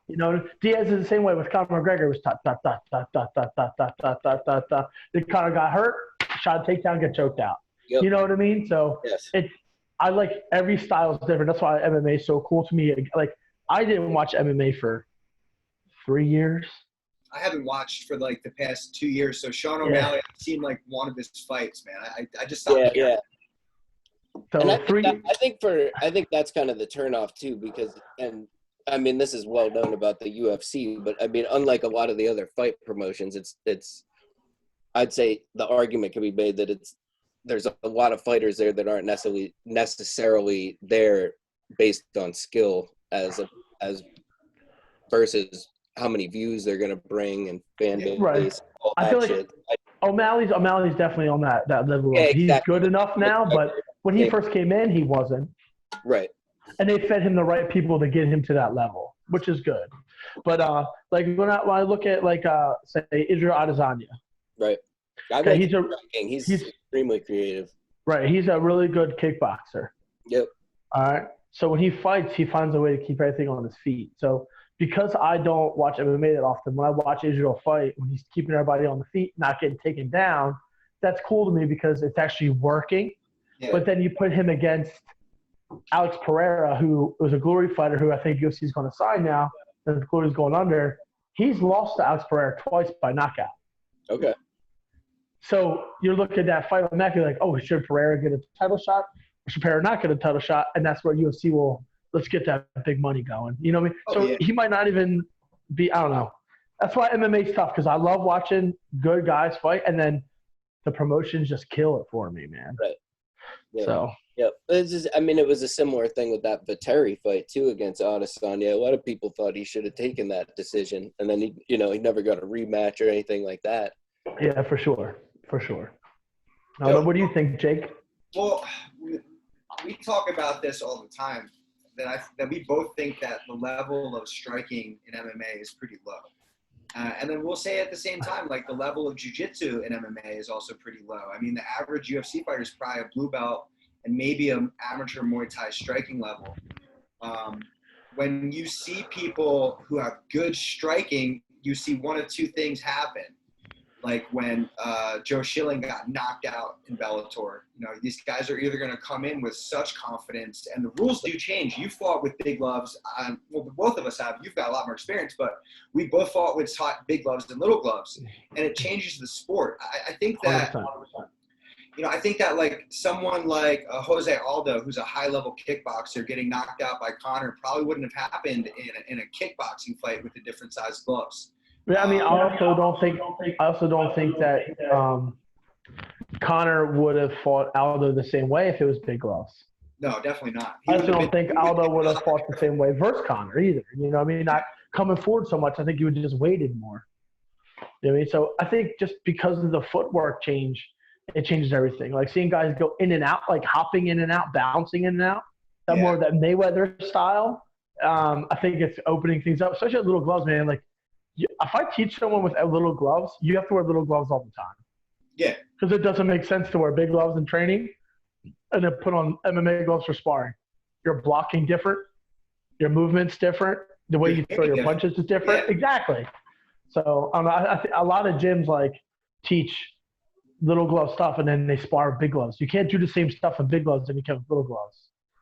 Diaz is the same way with Conor McGregor. It was Then Conor got hurt, shot a takedown, get choked out. Yep. You know what I mean? So I like every style is different. That's why MMA is so cool to me. Like I didn't watch MMA for 3 years. I haven't watched for like the past 2 years. So Sean O'Malley, I've seen like one of his fights, man. I just stopped. Yeah. So and I think that's kind of the turnoff too, because I mean this is well known about the UFC, but I mean unlike a lot of the other fight promotions, it's I'd say the argument can be made that there's a lot of fighters there that aren't necessarily there based on skill as versus how many views they're going to bring and fan base. Right. All that I feel shit. like O'Malley's definitely on that level. Yeah, exactly. He's good enough now, but when he first came in, he wasn't. Right. And they fed him the right people to get him to that level, which is good. But like when I look at say Israel Adesanya. Right. He's extremely creative. Right. He's a really good kickboxer. Yep. All right. So when he fights, he finds a way to keep everything on his feet. So because I don't watch MMA that often, when I watch Israel fight, when he's keeping everybody on the feet, not getting taken down, that's cool to me because it's actually working. Yeah. But then you put him against Alex Pereira, who was a Glory fighter, who I think UFC is going to sign now, and the Glory's going under. He's lost to Alex Pereira twice by knockout. Okay. So you're looking at that fight on that, you're like, oh, should Pereira get a title shot? Or should Pereira not get a title shot? And that's where UFC will, let's get that big money going. You know what I mean? So he might not even be, I don't know. That's why MMA is tough, because I love watching good guys fight, and then the promotions just kill it for me, man. Right. Yeah. So. Yeah, it was a similar thing with that Viteri fight too against Adesanya. A lot of people thought he should have taken that decision, and then he never got a rematch or anything like that. Yeah, for sure. What do you think, Jake? Well, we talk about this all the time, that we both think that the level of striking in MMA is pretty low. And then we'll say at the same time, like, the level of jiu-jitsu in MMA is also pretty low. I mean, the average UFC fighter is probably a blue belt and maybe an amateur Muay Thai striking level. When you see people who have good striking, you see one of two things happen. Like when Joe Schilling got knocked out in Bellator. These guys are either going to come in with such confidence, and the rules do change. You fought with big gloves. Well, both of us have. You've got a lot more experience, but we both fought with big gloves and little gloves, and it changes the sport. I think that 100%. I think that, like, someone like Jose Aldo, who's a high-level kickboxer, getting knocked out by Conor probably wouldn't have happened in a kickboxing fight with the different size gloves. Yeah, I mean, I also don't think that Conor would have fought Aldo the same way if it was big gloves. No, definitely not. I also don't think Aldo would have fought the same way versus Conor either. You know what I mean? Not coming forward so much. I think he would have just waited more. You know what I mean? So I think just because of the footwork change, it changes everything. Like seeing guys go in and out, like hopping in and out, bouncing in and out, that more of that Mayweather style. I think it's opening things up, especially at little gloves, man. Like, if I teach someone with little gloves, you have to wear little gloves all the time. Yeah. Because it doesn't make sense to wear big gloves in training and then put on MMA gloves for sparring. You're blocking different. Your movement's different. The way you throw your punches is different. Yeah. Exactly. So I think a lot of gyms like teach little glove stuff and then they spar with big gloves. You can't do the same stuff with big gloves than you can with little gloves,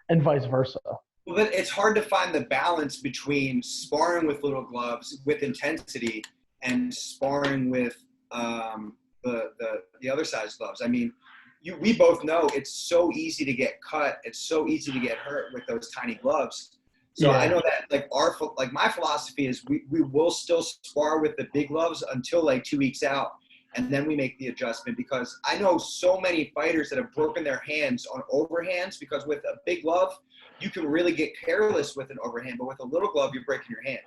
and vice versa. Well, it's hard to find the balance between sparring with little gloves with intensity and sparring with the other size gloves. I mean, we both know it's so easy to get cut. It's so easy to get hurt with those tiny gloves. So I know that my philosophy is we will still spar with the big gloves until like 2 weeks out, and then we make the adjustment, because I know so many fighters that have broken their hands on overhands, because with a big glove, you can really get careless with an overhand, but with a little glove, you're breaking your hand.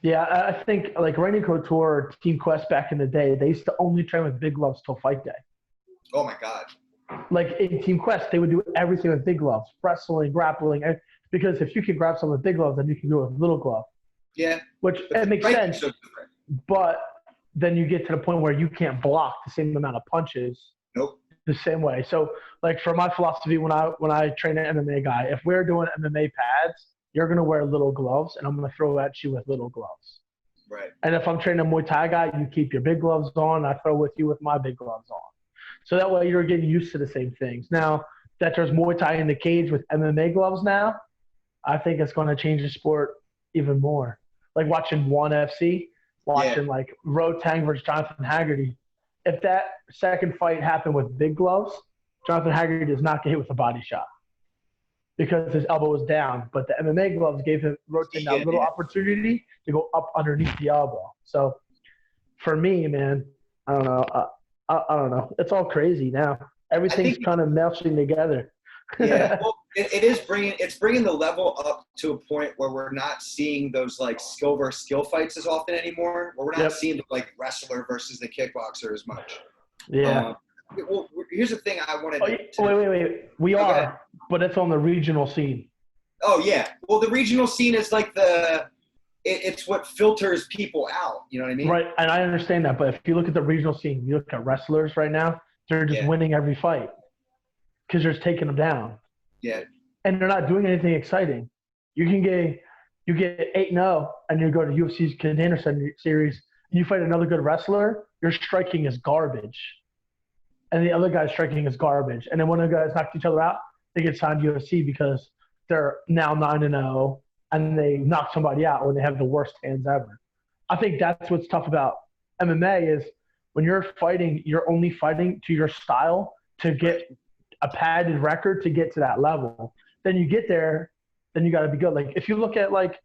Yeah, I think like Randy Couture, Team Quest back in the day, they used to only train with big gloves till fight day. Oh my God. Like in Team Quest, they would do everything with big gloves, wrestling, grappling, because if you can grab someone with big gloves, then you can do it with little glove. Yeah. Which it makes sense. So but then you get to the point where you can't block the same amount of punches. Nope. The same way. So, like, for my philosophy, when I train an MMA guy, if we're doing MMA pads, you're going to wear little gloves, and I'm going to throw at you with little gloves. Right. And if I'm training a Muay Thai guy, you keep your big gloves on. I throw with you with my big gloves on. So that way you're getting used to the same things. Now that there's Muay Thai in the cage with MMA gloves now, I think it's going to change the sport even more. Like watching ONE FC, like Rotang versus Jonathan Haggerty. If that second fight happened with big gloves, Jonathan Haggerty does not get hit with a body shot because his elbow was down. But the MMA gloves gave him that little opportunity to go up underneath the elbow. So for me, man, I don't know. I don't know. It's all crazy now. Everything's kind of meshing together. Yeah, well, it's bringing the level up to a point where we're not seeing those like skill versus skill fights as often anymore. Where we're not seeing the like wrestler versus the kickboxer as much. Yeah. Well, here's the thing I wanted. Wait. We are, but it's on the regional scene. Oh yeah. Well, the regional scene is like it's what filters people out. You know what I mean? Right, and I understand that. But if you look at the regional scene, you look at wrestlers right now, they're just winning every fight because you're just taking them down. Yeah. And they're not doing anything exciting. You get 8-0, and you go to UFC's Contender Series, and you fight another good wrestler, your striking is garbage. And the other guy's striking is garbage. And then when the guys knock each other out, they get signed to UFC because they're now 9-0 and they knock somebody out when they have the worst hands ever. I think that's what's tough about MMA is when you're fighting, you're only fighting to your style to get a padded record to get to that level. Then you get there, then you got to be good. Like if you look at like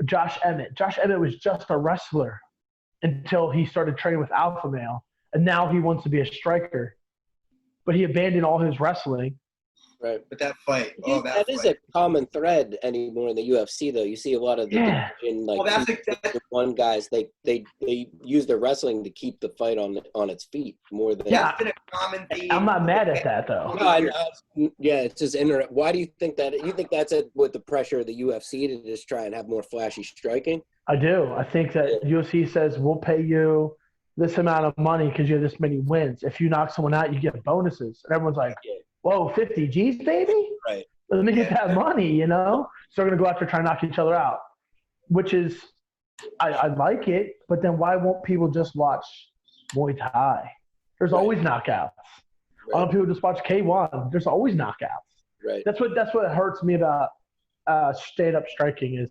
Josh Emmett was just a wrestler until he started training with Alpha Male, and now he wants to be a striker. But he abandoned all his wrestling. Right. But that fight, that is a common thread anymore in the UFC, though. You see a lot of the division, like one guys, they use their wrestling to keep the fight on its feet more than. Yeah, it's been a common theme. I'm not mad at that though. No, it's just interesting. Why do you think that? You think that's it with the pressure of the UFC to just try and have more flashy striking? I do. I think that UFC says we'll pay you this amount of money because you have this many wins. If you knock someone out, you get bonuses, and everyone's like. Whoa, 50 G's, baby? Right. Let me get that money, you know? So they're going to go out there trying to knock each other out, which is, I like it, but then why won't people just watch Muay Thai? There's always knockouts. Why don't people just watch K1? There's always knockouts. Right. That's what hurts me about stand-up striking is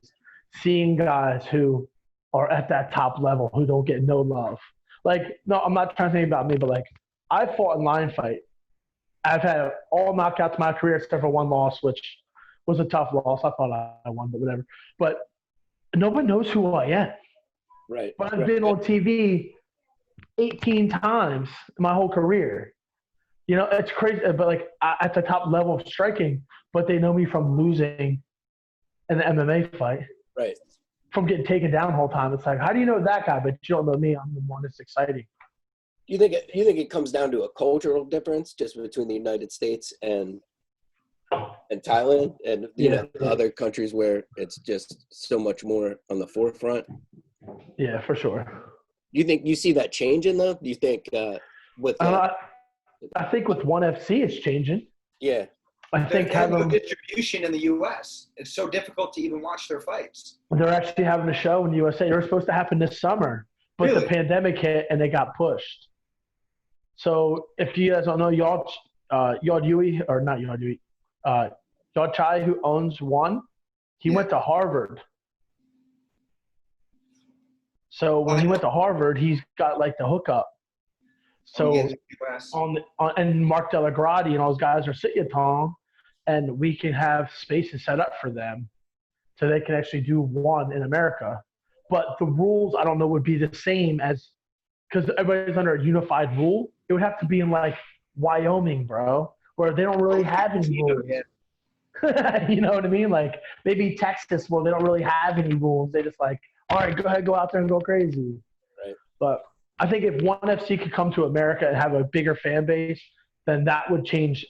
seeing guys who are at that top level who don't get no love. Like, no, I'm not trying to say about me, but like, I fought in line fight. I've had all knockouts in my career except for one loss, which was a tough loss. I thought I won, but whatever. But nobody knows who I am. Right. But I've been on TV 18 times my whole career. You know, it's crazy. But, like, at the top level of striking, but they know me from losing in the MMA fight. Right. From getting taken down the whole time. It's like, how do you know that guy, but you don't know me? I'm the one that's exciting. You think it comes down to a cultural difference just between the United States and Thailand and other countries where it's just so much more on the forefront? Yeah, for sure. Do you think you see that changing though? Do you think with I think with ONE FC it's changing. Yeah. I think having distribution in the U.S. It's so difficult to even watch their fights. They're actually having a show in the USA. They were supposed to happen this summer, but the pandemic hit and they got pushed. So if you guys don't know, Yod Yui, or not Yod Yui, Yod Chai, who owns ONE, he went to Harvard. So when he went to Harvard, he's got like the hookup. So and Mark Delagrati and all those guys are Sityatong, and we can have spaces set up for them so they can actually do ONE in America. But the rules, I don't know, would be the same as because everybody's under a unified rule. It would have to be in like Wyoming, bro, where they don't really have any rules. You know what I mean? Like maybe Texas, where they don't really have any rules. They just like, all right, go ahead, go out there and go crazy. Right. But I think if ONE FC could come to America and have a bigger fan base, then that would change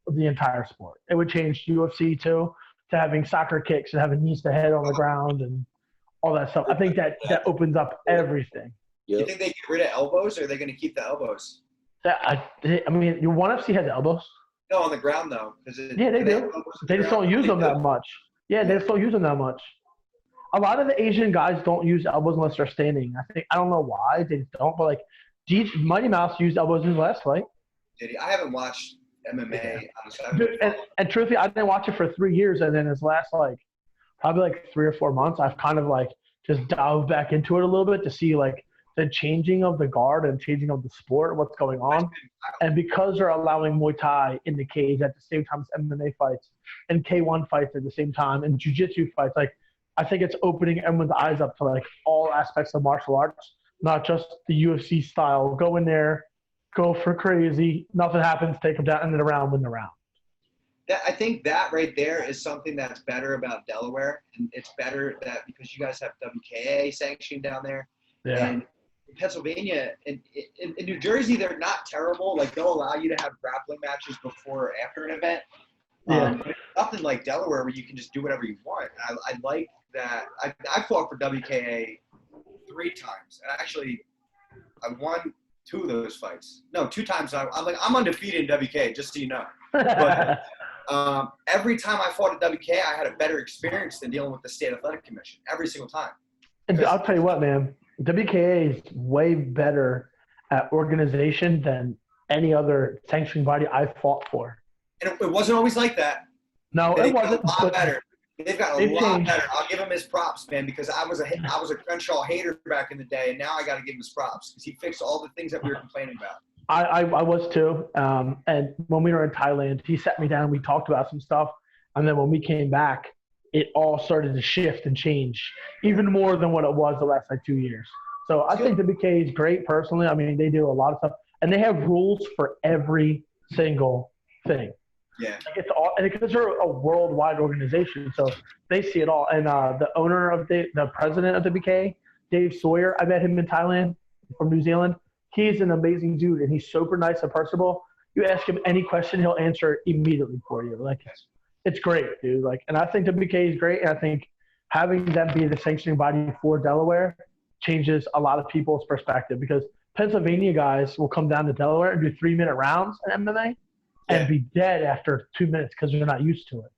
the entire sport. It would change UFC too, to having soccer kicks and having knees to head on the ground and all that stuff. I think that opens up everything. Do you think they get rid of elbows, or are they going to keep the elbows? I mean, your ONE FC has elbows. No, on the ground though. Yeah, they do. They just don't use them that much. Yeah, they just don't use them that much. A lot of the Asian guys don't use elbows unless they're standing. I don't know why they don't, but like Mighty Mouse used elbows in his last fight. Did he? I haven't watched MMA. Dude, and truthfully, I didn't watch it for 3 years, and then his last probably 3 or 4 months, I've kind of just dived back into it a little bit to see the changing of the guard and changing of the sport, what's going on. And because they're allowing Muay Thai in the cage at the same time as MMA fights and K1 fights at the same time and jiu-jitsu fights, I think it's opening everyone's eyes up to all aspects of martial arts, not just the UFC style. Go in there, go for crazy, nothing happens, take them down, and then around, win the round. I think that right there is something that's better about Delaware, and it's better that because you guys have WKA sanctioned down there. Yeah. And in Pennsylvania and in New Jersey, they're not terrible. They'll allow you to have grappling matches before or after an event. Yeah. But it's nothing like Delaware where you can just do whatever you want. I like that. I fought for WKA 3 times. And actually, I won 2 of those fights. No, 2 times. I'm undefeated in WKA, just so you know. But every time I fought at WKA, I had a better experience than dealing with the State Athletic Commission. Every single time. And I'll tell you what, man. WKA is way better at organization than any other sanctioning body I've fought for. And it wasn't always like that. No, They've it got wasn't. a lot But better. They've got a they've lot changed. better. I'll give him his props, man, because I was a Crenshaw hater back in the day, and now I got to give him his props because he fixed all the things that we were complaining about. I was too. And when we were in Thailand, he sat me down. We talked about some stuff, and then when we came back, it all started to shift and change even more than what it was the last 2 years. So I think WK is great personally. I mean, they do a lot of stuff, and they have rules for every single thing. Yeah. Like it's all, and because they're a worldwide organization, so they see it all. And the owner of the president of WK, Dave Sawyer, I met him in Thailand from New Zealand. He's an amazing dude, and he's super nice and personable. You ask him any question, he'll answer it immediately for you. Like it's great, dude. Like, and I think WK is great, and I think having them be the sanctioning body for Delaware changes a lot of people's perspective because Pennsylvania guys will come down to Delaware and do 3-minute rounds in MMA and be dead after 2 minutes because they're not used to it.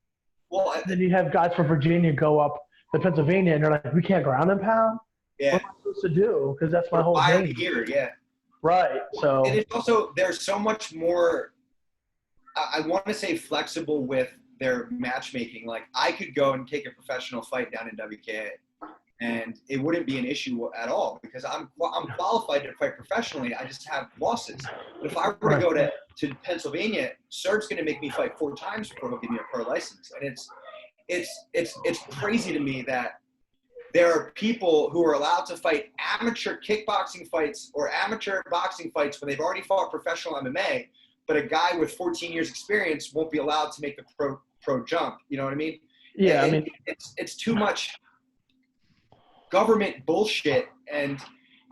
Well, then you have guys from Virginia go up to Pennsylvania, and they're like, we can't ground and pound? yeah. What am I supposed to do? Because that's my whole Why are game. we here? Yeah. Right. So And it's also, there's so much more, I want to say flexible with their matchmaking. Like I could go and take a professional fight down in WKA and it wouldn't be an issue at all because I'm qualified to fight professionally. I just have losses. But if I were to go to Pennsylvania, Serge's going to make me fight 4 times before he'll give me a pro license. And it's crazy to me that there are people who are allowed to fight amateur kickboxing fights or amateur boxing fights when they've already fought professional MMA, but a guy with 14 years experience won't be allowed to make the pro jump. You know what I mean? yeah, And I mean, it's too much government bullshit, and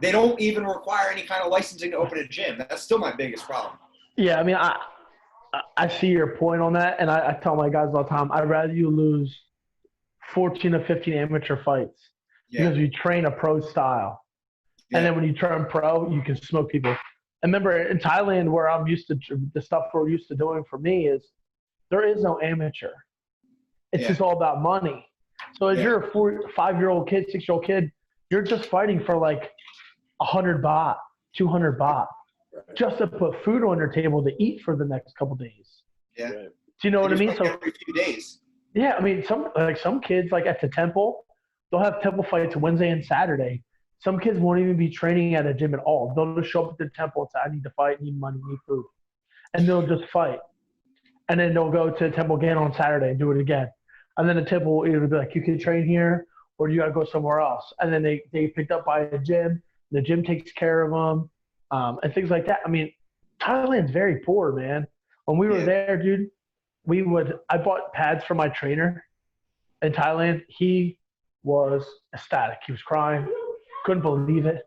they don't even require any kind of licensing to open a gym. That's still my biggest problem. yeah, I mean, I see your point on that, and I tell my guys all the time, I'd rather you lose 14 to 15 amateur fights because you train a pro style. And then when you turn pro, you can smoke people. And remember, in Thailand, where I'm used to, the stuff we're used to doing for me is there is no amateur. It's just all about money. So as you're a 5-year-old kid, 6-year-old kid, you're just fighting for like 100 baht, 200 baht, just to put food on your table to eat for the next couple days. Yeah. Do you know what I mean? So every few days. yeah, I mean, some kids like at the temple, they'll have temple fights Wednesday and Saturday. Some kids won't even be training at a gym at all. They'll just show up at the temple and say, I need to fight, need money, need food. And they'll just fight. And then they'll go to the temple again on Saturday and do it again. And then the temple will either be like, you can train here or you got to go somewhere else. And then they picked up by a gym. The gym takes care of them and things like that. I mean, Thailand's very poor, man. When we were there, dude, I bought pads for my trainer in Thailand. He was ecstatic. He was crying. Couldn't believe it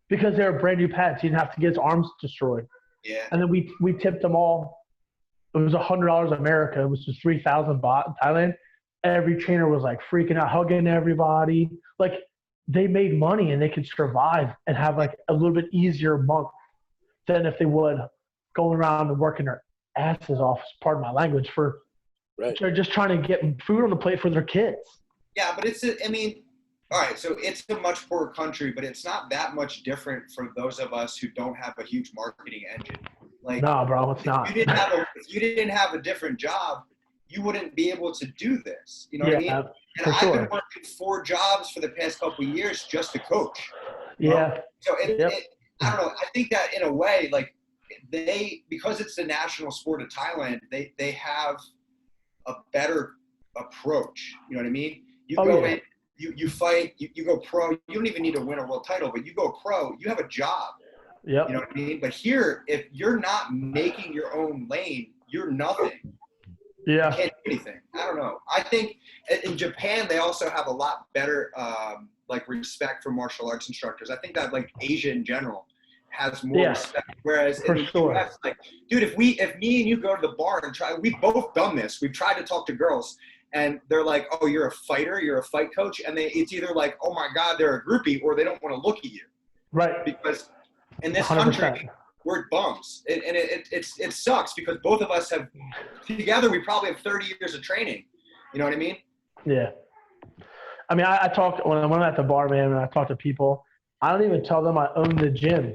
because they were brand new pads. He didn't have to get his arms destroyed. Yeah. And then we tipped them all. It was $100 America. It was just 3,000 baht in Thailand. Every trainer was like freaking out, hugging everybody. Like they made money and they could survive and have like a little bit easier month than if they would going around and working their asses off, pardon my language, for just trying to get food on the plate for their kids. Yeah, but all right, so it's a much poorer country, but it's not that much different for those of us who don't have a huge marketing engine. Like, no, bro, it's not. If you didn't have a different job, you wouldn't be able to do this. You know what I mean? And for sure. I've been working 4 jobs for the past couple of years just to coach. Yeah. So I don't know. I think that in a way, like because it's the national sport of Thailand, they have a better approach. You know what I mean? You go in, you fight, you go pro. You don't even need to win a world title, but you go pro. You have a job. Yep. You know what I mean? But here, if you're not making your own lane, you're nothing. Yeah. You can't do anything. I don't know. I think in Japan, they also have a lot better like respect for martial arts instructors. I think that like Asia in general has more respect. Whereas in the US, like, dude, if me and you go to the bar and we've both done this. We've tried to talk to girls and they're like, oh, you're a fighter, you're a fight coach. And it's either like, oh my God, they're a groupie, or they don't want to look at you. Right. Because in this 100%. country, we're bums. And it sucks because both of us have, together, we probably have 30 years of training. You know what I mean? Yeah. I mean, I talk, when I'm at the bar, man, and I talk to people, I don't even tell them I own the gym.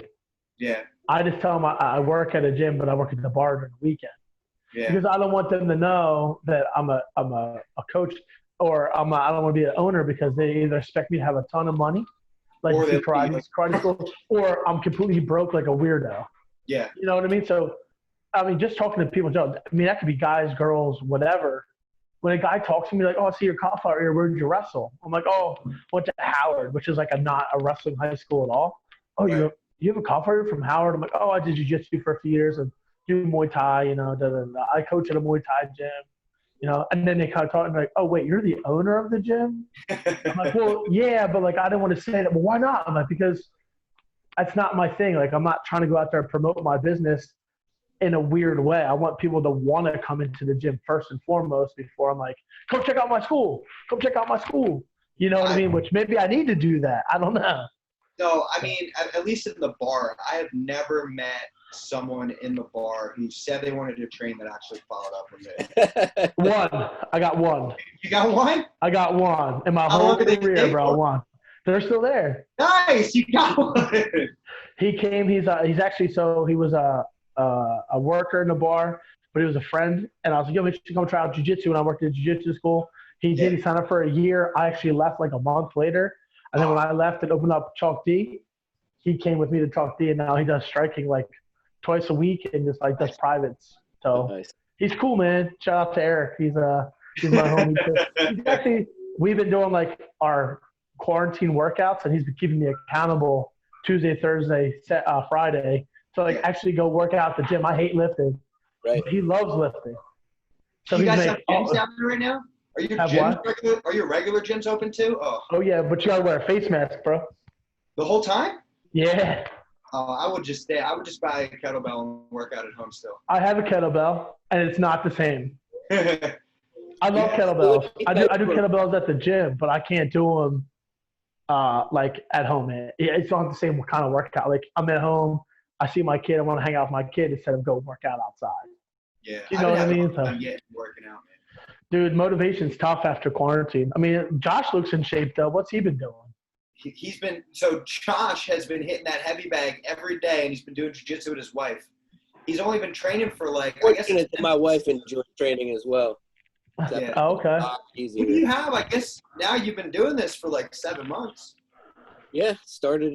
Yeah. I just tell them I work at a gym, but I work at the bar during the weekend. Yeah. Because I don't want them to know that I'm a coach, or I don't want to be an owner, because they either expect me to have a ton of money, like Or they'll karate school, or I'm completely broke like a weirdo. Yeah. You know what I mean? So, I mean, just talking to people, Joe, I mean, that could be guys, girls, whatever. When a guy talks to me like, oh, I see your cauliflower ear, where did you wrestle? I'm like, oh, went to Howard, which is like not a wrestling high school at all. Oh, Right. you have a cauliflower ear from Howard? I'm like, oh, I did jiu-jitsu for a few years and do Muay Thai, you know, I coach at a Muay Thai gym, you know, and then they kind of talk and like, oh, wait, you're the owner of the gym? I'm like, well, yeah, but like, I didn't want to say that. Well, why not? I'm like, because that's not my thing. Like, I'm not trying to go out there and promote my business in a weird way. I want people to want to come into the gym first and foremost before I'm like, come check out my school. Come check out my school. You know what I mean? Which maybe I need to do that. I don't know. No, I mean, at least in the bar, I have never met someone in the bar who said they wanted to train that actually followed up with it. One. I got one. You got one? I got one. In my How whole long did they career, stay bro, for? one. They're still there. Nice, you got one. He came. He's actually, so he was a worker in the bar, but he was a friend. And I was like, yo, you should come try out jiu-jitsu. When I worked at jiu-jitsu school, he did. He signed up for a year. I actually left like a month later. And then when I left and opened up Chok Dee, he came with me to Chok Dee, and now he does striking like twice a week and just like does privates. So he's cool, man. Shout out to Eric. He's my homie too. He's actually, we've been doing like our quarantine workouts, and he's been keeping me accountable Tuesday, Thursday, Friday. So like actually go work out at the gym. I hate lifting. Right. But he loves lifting. So you guys have gyms down there right now? Are your gyms regular? Are your regular gyms open too? Oh yeah, but you gotta wear a face mask, bro. The whole time? Yeah. I would just stay. I would just buy a kettlebell and work out at home still. I have a kettlebell, and it's not the same. I love kettlebells. I do kettlebells at the gym, but I can't do them like at home. It's not the same kind of workout. Like I'm at home, I see my kid, I want to hang out with my kid instead of go work out outside. Yeah, you know what I mean? I'm getting working out, man. Dude, motivation's tough after quarantine. I mean, Josh looks in shape though. What's he been doing? Josh has been hitting that heavy bag every day, and he's been doing jiu-jitsu with his wife. He's only been training for like, I guess. My wife enjoys training as well. Yeah. Oh, okay. Easy. What do you have? I guess now you've been doing this for like 7 months. Yeah, started.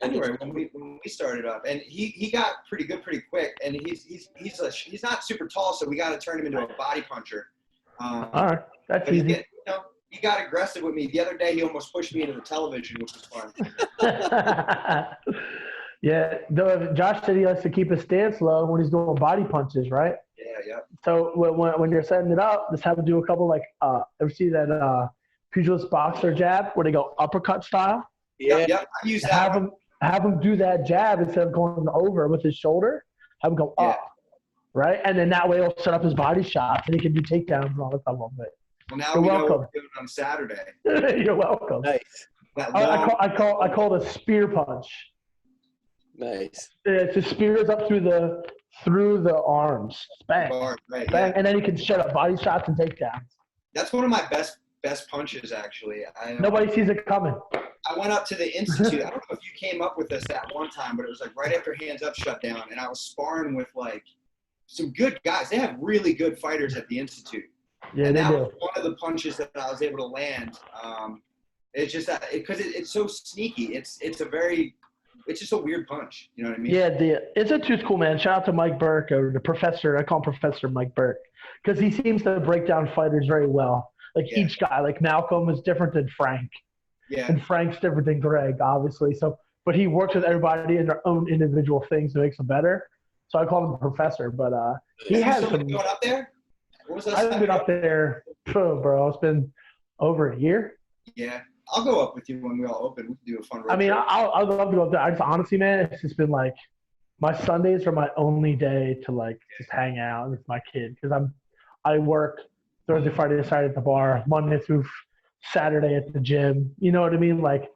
Anyway, when we started up, and he got pretty good pretty quick, and he's not super tall, so we got to turn him into a body puncher. All right, that's easy. He got aggressive with me. The other day, he almost pushed me into the television, which was fun. Yeah, Josh said he likes to keep his stance low when he's doing body punches, right? Yeah. So when you're setting it up, just have him do a couple ever see that pugilist boxer jab where they go uppercut style? Yeah. Yep. I use that. Have him do that jab instead of going over with his shoulder. Have him go up, right? And then that way he'll set up his body shots and he can do takedowns and all that stuff a little bit. Well, now we know what we're doing on Saturday. You're welcome. Nice. I call it a spear punch. Nice. It's a spears up through the arms. Bang. Right, bang. And then he can set up body shots and takedowns. That's one of my best punches, actually. Nobody sees it coming. I went up to the Institute. I don't know if you came up with this at one time, but it was like right after Hands Up shut down, and I was sparring with like some good guys. They have really good fighters at the Institute. Yeah, and they that do. was one of the punches that I was able to land. It's just that because it's so sneaky. It's just a weird punch. You know what I mean? Yeah, the Institute's cool, man. Shout out to Mike Burke, or the professor. I call him Professor Mike Burke, because he seems to break down fighters very well. Like each guy, like Malcolm is different than Frank. Yeah. And Frank's different than Greg, obviously. So, but he works with everybody in their own individual things to make them better. So I call him Professor. But he has some. Going up there? What was that? I haven't been up there, bro. It's been over a year. Yeah, I'll go up with you when we all open. We can do a fun road trip. I'd love to go up there. I just honestly, man, it's just been like my Sundays are my only day to like just hang out with my kid, because I work Thursday, Friday, Saturday at the bar, Monday through Saturday at the gym. You know what I mean? Like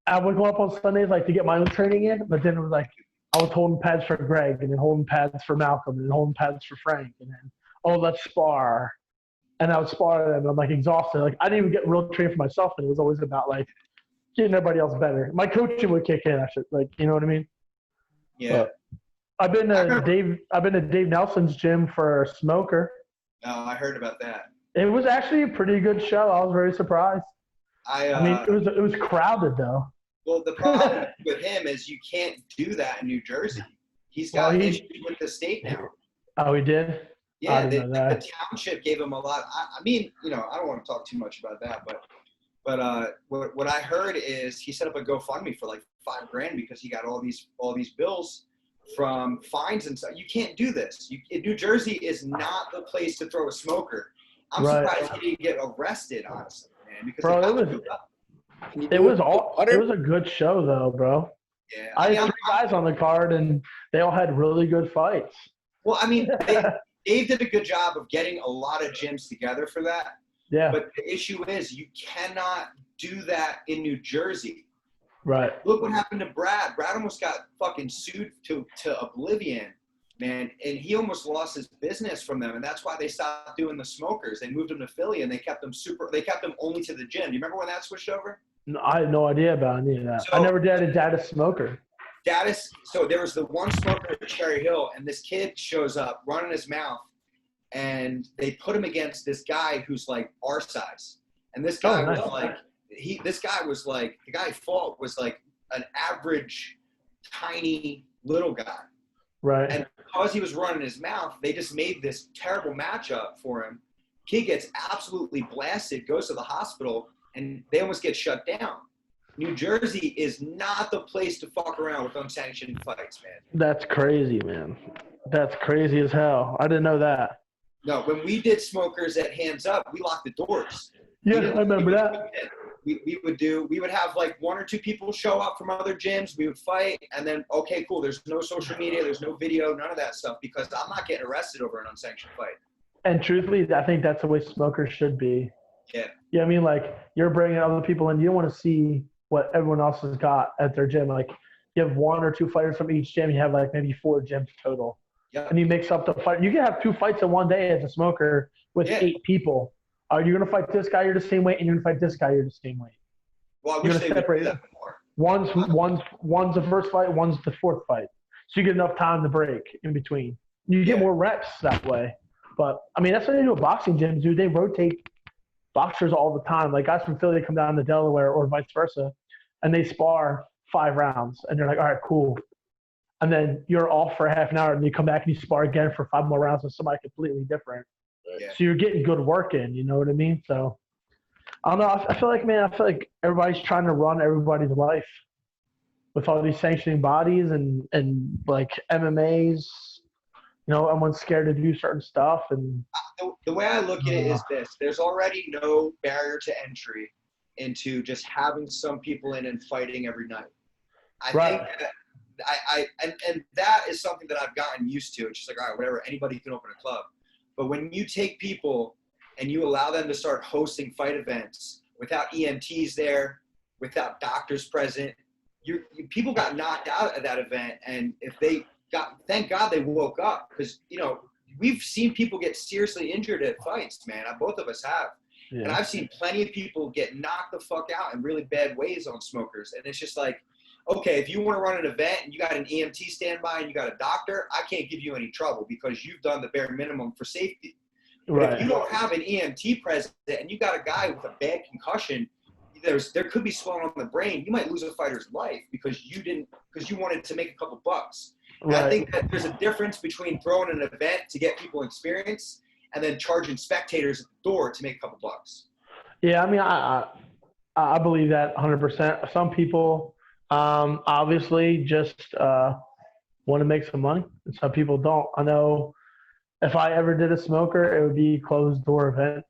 I would go up on Sundays like to get my own training in, but then it was like I was holding pads for Greg, and then holding pads for Malcolm, and then holding pads for Frank, and then let's spar. And I would spar them, and I'm like exhausted. Like I didn't even get real training for myself, and it was always about like getting everybody else better. My coaching would kick in. I should, like, you know what I mean? Yeah. I've been to Dave Nelson's gym for Smoker. No, I heard about that. It was actually a pretty good show. I was very surprised. I mean, it was crowded though. Well, the problem with him is you can't do that in New Jersey. He's got issues with the state now. Oh, he did? Yeah, the township gave him a lot. I mean, I don't want to talk too much about that, but what I heard is he set up a GoFundMe for like $5,000 because he got all these bills from fines and stuff. You can't do this. New Jersey is not the place to throw a smoker. I'm surprised he didn't get arrested, honestly, man. Because it was a good show though, bro. Yeah, I had 3 guys on the card, and they all had really good fights. Well, I mean, Dave did a good job of getting a lot of gyms together for that. Yeah. But the issue is you cannot do that in New Jersey. Right. Look what happened to Brad. Brad almost got fucking sued to oblivion, man. And he almost lost his business from them. And that's why they stopped doing the smokers. They moved him to Philly, and they kept him only to the gym. Do you remember when that switched over? No, I had no idea about any of that. So, I never did a data smoker. So there was the one smoker at Cherry Hill, and this kid shows up running his mouth, and they put him against this guy who's like our size. And this guy was like, the guy he fought was like an average, tiny little guy. Right. And because he was running his mouth, they just made this terrible matchup for him. Kid gets absolutely blasted, goes to the hospital, and they almost get shut down. New Jersey is not the place to fuck around with unsanctioned fights, man. That's crazy, man. That's crazy as hell. I didn't know that. No, when we did smokers at Hands Up, we locked the doors. Yeah, I remember that. We would have like 1 or 2 people show up from other gyms. We would fight, and then, okay, cool. There's no social media. There's no video, none of that stuff, because I'm not getting arrested over an unsanctioned fight. And truthfully, I think that's the way smokers should be. Yeah. Yeah, I mean, like, you're bringing other people in. You don't want to see what everyone else has got at their gym. Like, you have 1 or 2 fighters from each gym. You have, like, maybe 4 gyms total. Yeah. And you mix up the fight. You can have 2 fights in one day as a smoker with 8 people. You're going to fight this guy, you're the same weight, and you're going to fight this guy, you're the same weight. Well, I wish they would do that more. One's the first fight, one's the 4th fight. So you get enough time to break in between. You get more reps that way. But, I mean, that's what they do at boxing gyms, dude. They rotate boxers all the time. Like, guys from Philly come down to Delaware or vice versa, and they spar 5 rounds. And they're like, all right, cool. And then you're off for half an hour, and you come back and you spar again for 5 more rounds with somebody completely different. Yeah. So you're getting good work in, you know what I mean? So, I don't know. I feel like everybody's trying to run everybody's life with all these sanctioning bodies and like MMAs. You know, everyone's scared to do certain stuff. And the way I look at it is this: there's already no barrier to entry into just having some people in and fighting every night. I think that and that is something that I've gotten used to. It's just like, all right, whatever, anybody can open a club. But when you take people and you allow them to start hosting fight events without EMTs there, without doctors present, people got knocked out at that event. And thank God they woke up, because, we've seen people get seriously injured at fights, man. Both of us have. Yeah. And I've seen plenty of people get knocked the fuck out in really bad ways on smokers. And it's just like, okay, if you want to run an event and you got an EMT standby and you got a doctor, I can't give you any trouble because you've done the bare minimum for safety. Right. But if you don't have an EMT present and you got a guy with a bad concussion, there could be swelling on the brain. You might lose a fighter's life because you wanted to make a couple bucks. Right. I think that there's a difference between throwing an event to get people experience and then charging spectators at the door to make a couple bucks. Yeah, I mean, I believe that 100%. Some people obviously just want to make some money, and some people don't. I know if I ever did a smoker, it would be a closed door event.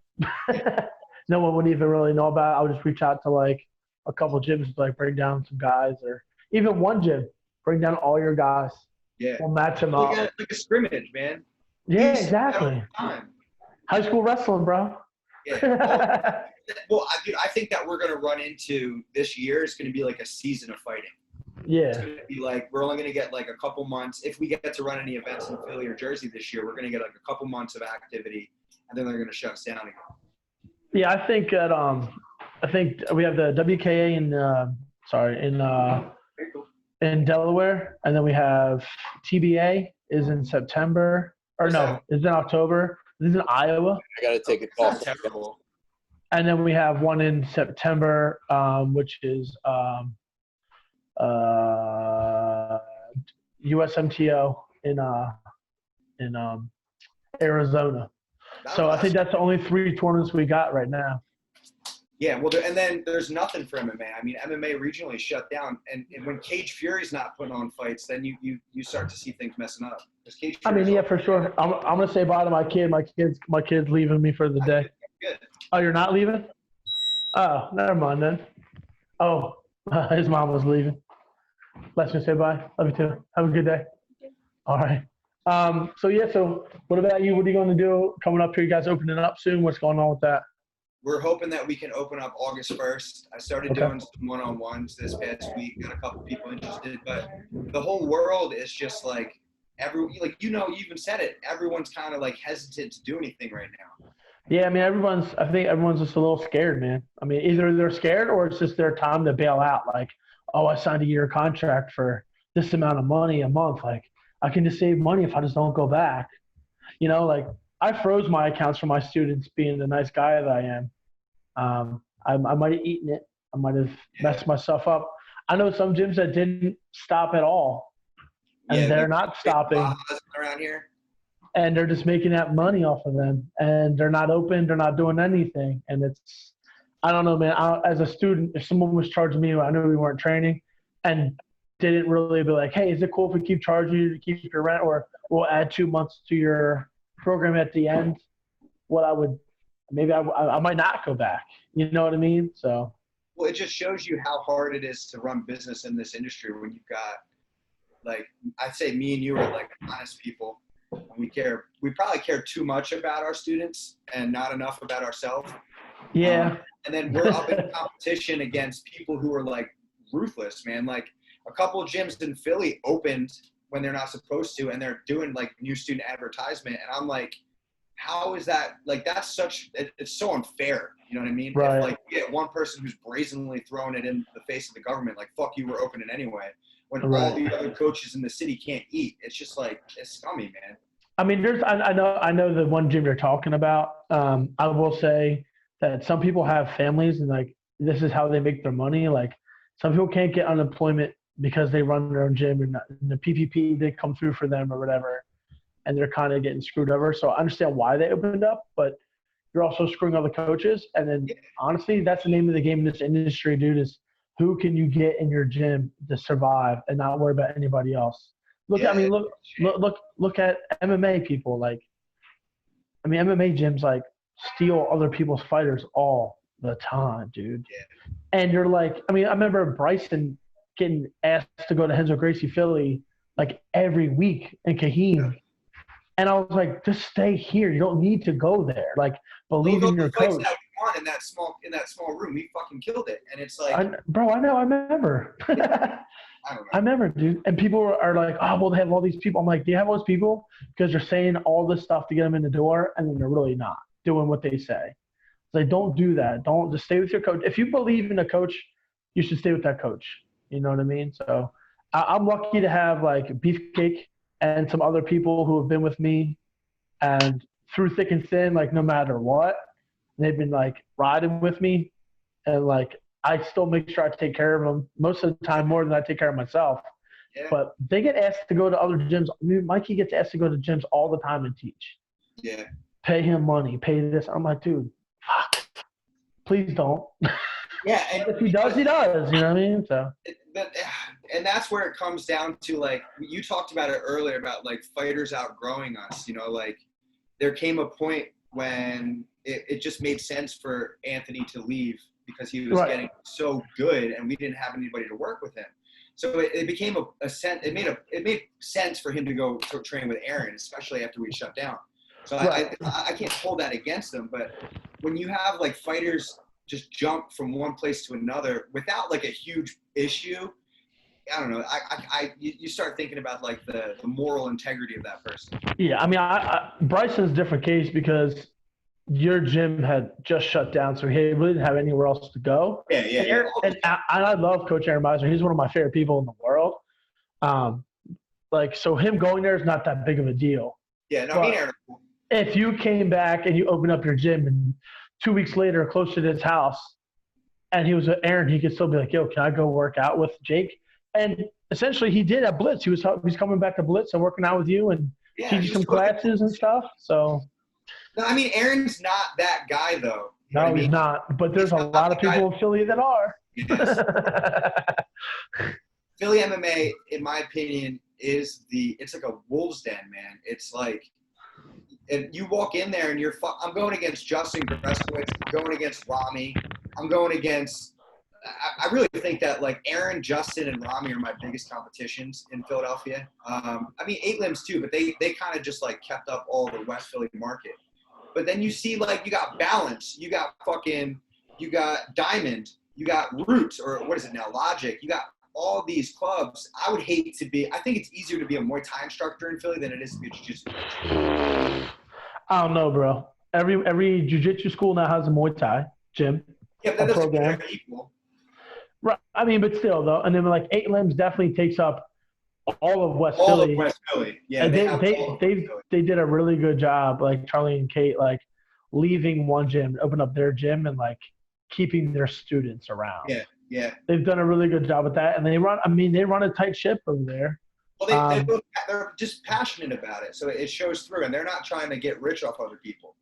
No one would even really know about it. I would just reach out to like a couple gyms to like bring down some guys, or even one gym, bring down all your guys. Yeah, we'll match them up. Like a scrimmage, man. Yeah, exactly. High school wrestling, bro. Yeah. Well, I think that we're going to run into this year. It's going to be like a season of fighting. Yeah. It's going to be like, we're only going to get like a couple months. If we get to run any events in Philly or Jersey this year, we're going to get like a couple months of activity, and then they're going to shut us down again. Yeah, I think that I think we have the WKA in in Delaware, and then we have TBA is in September, or Where's no, that? it's in October. This is in Iowa, I got to take a It's call. not terrible. and then we have one in September, which is USMTO in Arizona. So I think that's the only 3 tournaments we got right now. Yeah, well, and then there's nothing for MMA. I mean, MMA regionally shut down, and when Cage Fury's not putting on fights, then you start to see things messing up. Cage I mean, Fury's yeah, for sure. I'm gonna say bye to my kid. My kid's leaving me for the day. good. Oh, you're not leaving? Oh, never mind then. Oh, his mom was leaving. Let's just say bye. Love you too. Have a good day. All right. So what about you? What are you going to do coming up here? You guys opening up soon? What's going on with that? We're hoping that we can open up August 1st. I started doing some one-on-ones this past week. Got a couple people interested, but the whole world is just like you even said it. Everyone's kind of like hesitant to do anything right now. Yeah, I mean, I think everyone's just a little scared, man. I mean, either they're scared or it's just their time to bail out. Like, oh, I signed a year contract for this amount of money a month. Like, I can just save money if I just don't go back. You know, like I froze my accounts for my students being the nice guy that I am. I might have eaten it. I might have messed myself up. I know some gyms that didn't stop at all, and they're not stopping. Around here. And they're just making that money off of them, and they're not open. They're not doing anything, and it's I don't know, man. As a student, if someone was charging me, I knew we weren't training, and didn't really be like, hey, is it cool if we keep charging you to keep your rent, or we'll add 2 months to your program at the end? What I would maybe I might not go back. You know what I mean? So. Well, it just shows you how hard it is to run business in this industry when you've got, like, I'd say me and you are like honest people. We probably care too much about our students and not enough about ourselves. Yeah. And then we're up in competition against people who are like ruthless, man. Like a couple of gyms in Philly opened when they're not supposed to, and they're doing like new student advertisement. And I'm like, how is that? Like, it's so unfair. You know what I mean? Right. If, like, you get one person who's brazenly throwing it in the face of the government, like, fuck you, we're opening anyway. When all the other coaches in the city can't eat, it's just like, it's scummy, man. I mean, I know the one gym you're talking about. I will say that some people have families, and like this is how they make their money. Like some people can't get unemployment because they run their own gym, and the PPP did come through for them or whatever, and they're kind of getting screwed over. So I understand why they opened up, but you're also screwing other coaches. And then honestly, that's the name of the game in this industry, dude. Is who can you get in your gym to survive and not worry about anybody else? Look at MMA people. Like, I mean, MMA gyms like steal other people's fighters all the time, dude. Yeah. And you're like, I mean, I remember Bryson getting asked to go to Renzo Gracie Philly like every week in Kahim. Yeah. And I was like, just stay here. You don't need to go there. Like, believe in your coach. That we won in that small room, we fucking killed it. And it's like, I remember. I remember, dude. And people are like, oh, well, they have all these people. I'm like, do you have all those people? Because they're saying all this stuff to get them in the door, and then they're really not doing what they say. So don't do that. Don't just stay with your coach. If you believe in a coach, you should stay with that coach. You know what I mean? So I'm lucky to have like Beefcake and some other people who have been with me and through thick and thin, like no matter what, they've been like riding with me, and like I still make sure I take care of them most of the time more than I take care of myself. Yeah. But they get asked to go to other gyms. I mean, Mikey gets asked to go to gyms all the time and teach. Yeah. Pay him money, pay this. I'm like, dude, fuck. Please don't. Yeah. And if he does, he does. You know what I mean? So. And that's where it comes down to, like, you talked about it earlier about, like, fighters outgrowing us. You know, like, there came a point when it just made sense for Anthony to leave because he was getting so good and we didn't have anybody to work with him. So it became a sense. It made sense for him to go to train with Aaron, especially after we shut down. So I can't hold that against him. But when you have, like, fighters just jump from one place to another without, like, a huge issue, I don't know. You start thinking about, like, the moral integrity of that person. Yeah, I mean, Bryson's a different case because your gym had just shut down, so he really didn't have anywhere else to go. Yeah. And I love Coach Aaron Beiser. He's one of my favorite people in the world. Like, so him going there is not that big of a deal. Yeah, no, But me and Aaron are cool. if you came back and you opened up your gym and 2 weeks later, close to his house, and he was with Aaron, he could still be like, yo, can I go work out with Jake? And essentially he did at Blitz. He's coming back to Blitz and working out with you and teaching some classes and stuff. So. No, I mean, Aaron's not that guy, though. No, he's not. But there's a lot of people in Philly that are. Yes. Philly MMA, in my opinion, it's like a wolf's den, man. It's like, and you walk in there and I'm going against Justin Greskowitz, I'm going against Rami, I'm going against, I really think that like Aaron, Justin, and Rami are my biggest competitions in Philadelphia. I mean, 8 Limbs too, but they kind of just like kept up all the West Philly market. But then you see like you got Balance, you got Diamond, you got Roots, or what is it now, Logic, you got all these clubs. I think it's easier to be a Muay Thai instructor in Philly than it is to be a jiu-jitsu coach. I don't know, bro. Every jiu-jitsu school now has a Muay Thai gym. Yeah, but that doesn't mean they're equal. Right. I mean, but still, though. And then like 8 Limbs definitely takes up all of West Philly. All of West Philly. Yeah, and they did a really good job, like Charlie and Kate, like leaving one gym, open up their gym, and like keeping their students around. Yeah, yeah. They've done a really good job with that, and they run a tight ship over there. Well, they're just passionate about it, so it shows through, and they're not trying to get rich off other people.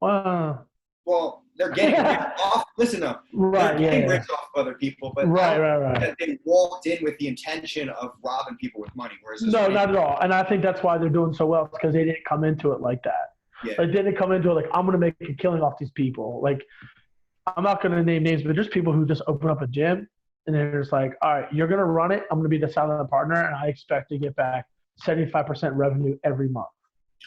Wow. Well, they're getting rich off. Listen, though, right, they're getting rich off other people, but right. They walked in with the intention of robbing people with money. Whereas no, not at all. And I think that's why they're doing so well, because they didn't come into it like that. Yeah. Like, they didn't come into it like, I'm going to make a killing off these people. Like, I'm not going to name names, but there's people who just open up a gym and they're just like, all right, you're going to run it. I'm going to be the silent partner, and I expect to get back 75% revenue every month.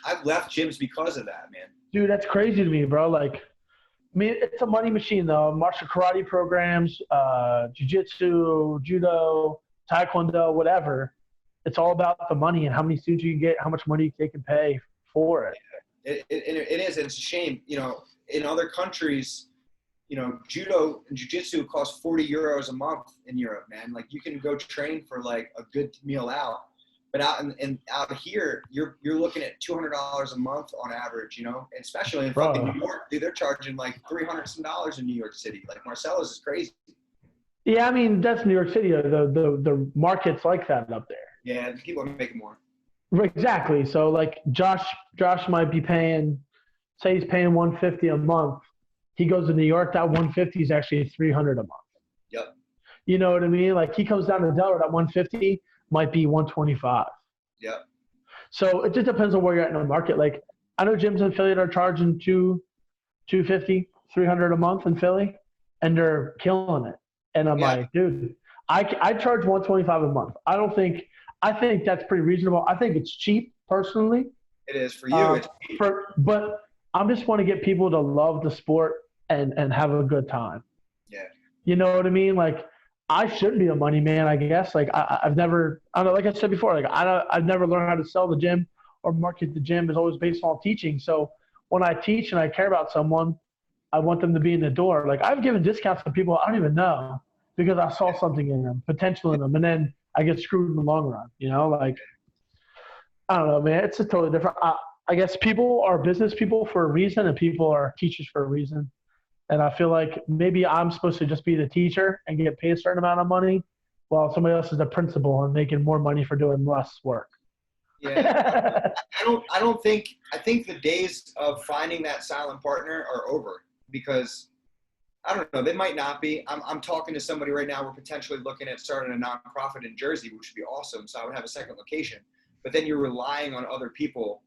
I've left gyms because of that, man. Dude, that's crazy to me, bro. Like, I mean, it's a money machine, though. Martial karate programs, jiu-jitsu, judo, taekwondo, whatever. It's all about the money and how many students you can get, how much money they can pay for it. It is. It's a shame. You know, in other countries, you know, judo and jiu-jitsu costs 40 euros a month in Europe, man. Like, you can go train for like a good meal out. But out here, you're looking at $200 a month on average, you know, especially in fucking New York. Dude, they're charging like $300 some in New York City. Like, Marcelo's is crazy. Yeah, I mean, that's New York City. The market's like that up there. Yeah, people are making more. Exactly. So like Josh might be paying, say he's paying $150 a month. He goes to New York, that $150 is actually $300 a month. Yep. You know what I mean? Like, he comes down to Delaware, that $150 might be $125. Yep. So it just depends on where you're at in the market. Like, I know gyms in Philly that are charging $250, $300 a month in Philly, and they're killing it. And I'm like, dude, I charge $125 a month. I think that's pretty reasonable. I think it's cheap, personally. It is for you. It's cheap. But I just want to get people to love the sport and have a good time. Yeah. You know what I mean? Like, I should be a money man, I guess. Like, I've never, I don't know, like I said before, like, I've never learned how to sell the gym or market the gym. It's always based on teaching. So when I teach and I care about someone, I want them to be in the door. Like, I've given discounts to people I don't even know because I saw something in them, potential in them, and then I get screwed in the long run, you know? Like, I don't know, man. It's a totally different. I guess people are business people for a reason, and people are teachers for a reason. And I feel like maybe I'm supposed to just be the teacher and get paid a certain amount of money, while somebody else is the principal and making more money for doing less work. Yeah. I think the days of finding that silent partner are over, because I don't know, they might not be. I'm talking to somebody right now. We're potentially looking at starting a nonprofit in Jersey, which would be awesome. So I would have a second location, but then you're relying on other people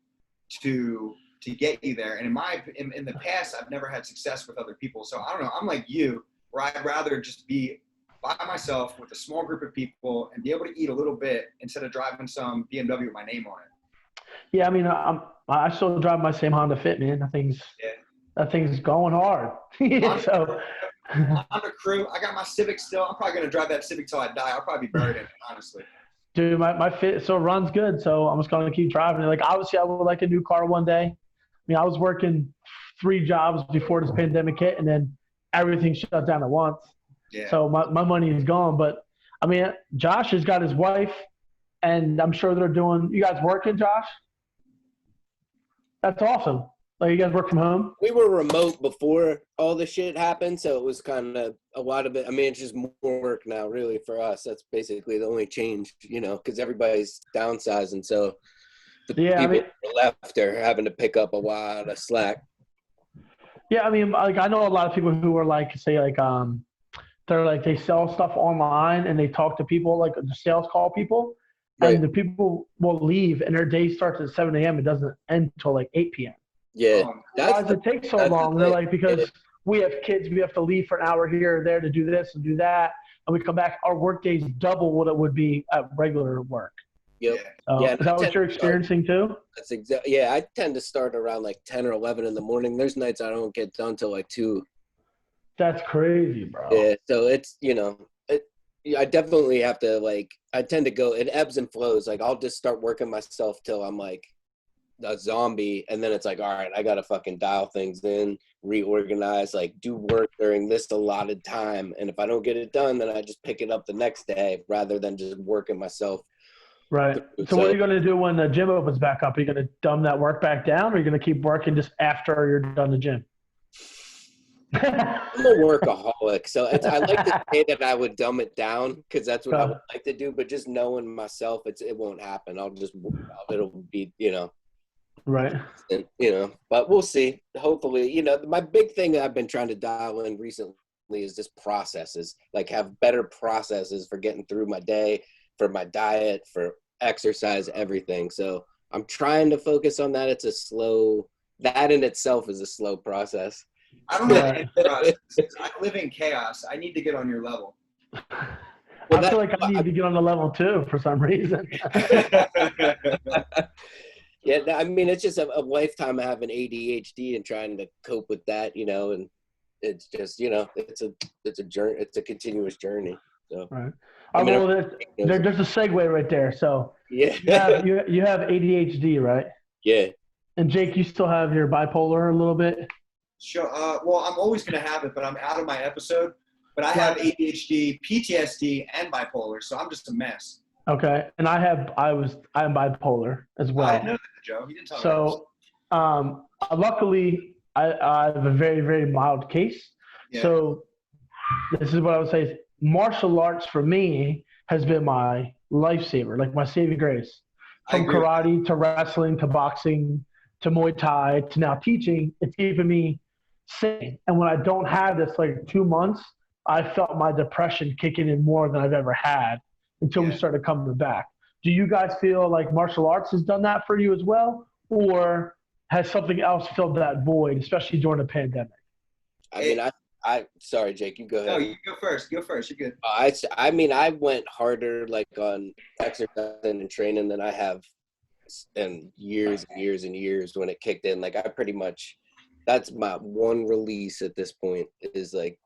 to get you there. And in the past, I've never had success with other people. So I don't know. I'm like you, where I'd rather just be by myself with a small group of people and be able to eat a little bit instead of driving some BMW with my name on it. Yeah, I mean, I still drive my same Honda Fit, man. That thing's going hard. So I'm a crew. I got my Civic still. I'm probably gonna drive that Civic till I die. I'll probably be buried in it, honestly. Dude, my Fit still runs good, so I'm just gonna keep driving it. Like, obviously, I would like a new car one day. I mean, I was working 3 jobs before this pandemic hit, and then everything shut down at once. Yeah. So my money is gone. But I mean, Josh has got his wife and I'm sure they're doing. You guys working, Josh? That's awesome. Like, you guys work from home? We were remote before all the shit happened, so it was kind of a lot of it. I mean, it's just more work now, really, for us. That's basically the only change, because everybody's downsizing. So the people who are left are having to pick up a lot of slack. Yeah, I mean, like, I know a lot of people who are like, say, like, they're like, they sell stuff online and they talk to people, like the sales call people, and the people will leave and their day starts at 7 a.m. It doesn't end until like 8 p.m. Yeah. Why does it take so long? They're like, because we have kids, we have to leave for an hour here or there to do this and do that, and we come back, our work day's double what it would be at regular work. Yep. Is that what you're experiencing too? That's exactly. Yeah, I tend to start around like 10 or 11 in the morning. There's nights I don't get done till like 2. That's crazy, bro. Yeah, so it's, I definitely have to, like, I tend to go, it ebbs and flows. Like, I'll just start working myself till I'm like a zombie, and then it's like, all right, I gotta fucking dial things in, reorganize, like do work during this allotted time, and if I don't get it done, then I just pick it up the next day rather than just working myself. Right. So what are you gonna do when the gym opens back up? Are you gonna dumb that work back down, or are you gonna keep working just after you're done the gym? I'm a workaholic, so I like to say that I would dumb it down because that's what I would like to do, but just knowing myself, it won't happen. It'll be, right. And, but we'll see. Hopefully, my big thing I've been trying to dial in recently is just processes, like have better processes for getting through my day, for my diet, for exercise, everything. So I'm trying to focus on that. That in itself is a slow process. I don't have any process. I live in chaos. I need to get on your level. I feel like I need to get on the level too for some reason. Yeah, I mean, it's just a lifetime of having ADHD and trying to cope with that, and it's just, it's a journey. It's a continuous journey. So, right. There's a segue right there. So yeah, you have ADHD, right? Yeah. And Jake, you still have your bipolar a little bit? Sure. Well, I'm always going to have it, but I'm out of my episode. But I have ADHD, PTSD, and bipolar, so I'm just a mess. Okay. And I am bipolar as well. I know that, Joe. He didn't talk about So, luckily, I have a very, very mild case. Yeah. So this is what I would say is martial arts for me has been my lifesaver, like my saving grace. From karate to wrestling to boxing to Muay Thai to now teaching, it's keeping me sane. And when I don't have this, like 2 months, I felt my depression kicking in more than I've ever had until we started coming back. Do you guys feel like martial arts has done that for you as well? Or has something else filled that void, especially during the pandemic? I mean, sorry, Jake, you go ahead. No, you go first. Go first. You're good. I mean, I went harder like on exercising and training than I have in years and years and years when it kicked in. Like that's my one release at this point is like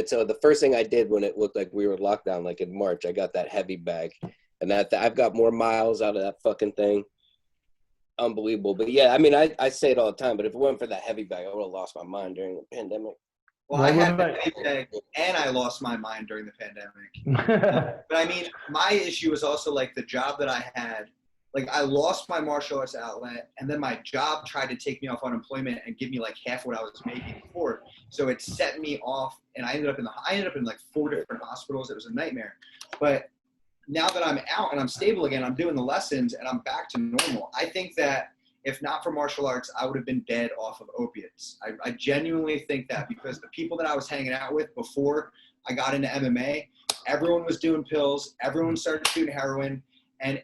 so the first thing I did when it looked like we were locked down, like in March, I got that heavy bag, and I've got more miles out of that fucking thing. Unbelievable. But yeah, I mean, I say it all the time, but if it wasn't for that heavy bag, I would have lost my mind during the pandemic. Well, I had that heavy bag, and I lost my mind during the pandemic. But I mean, my issue was also like the job that I had. Like, I lost my martial arts outlet, and then my job tried to take me off unemployment and give me like half what I was making before. So it set me off, and I ended up in like 4 different hospitals. It was a nightmare. But now that I'm out and I'm stable again, I'm doing the lessons and I'm back to normal. I think that if not for martial arts, I would have been dead off of opiates. I genuinely think that, because the people that I was hanging out with before I got into MMA, everyone was doing pills, everyone started shooting heroin. And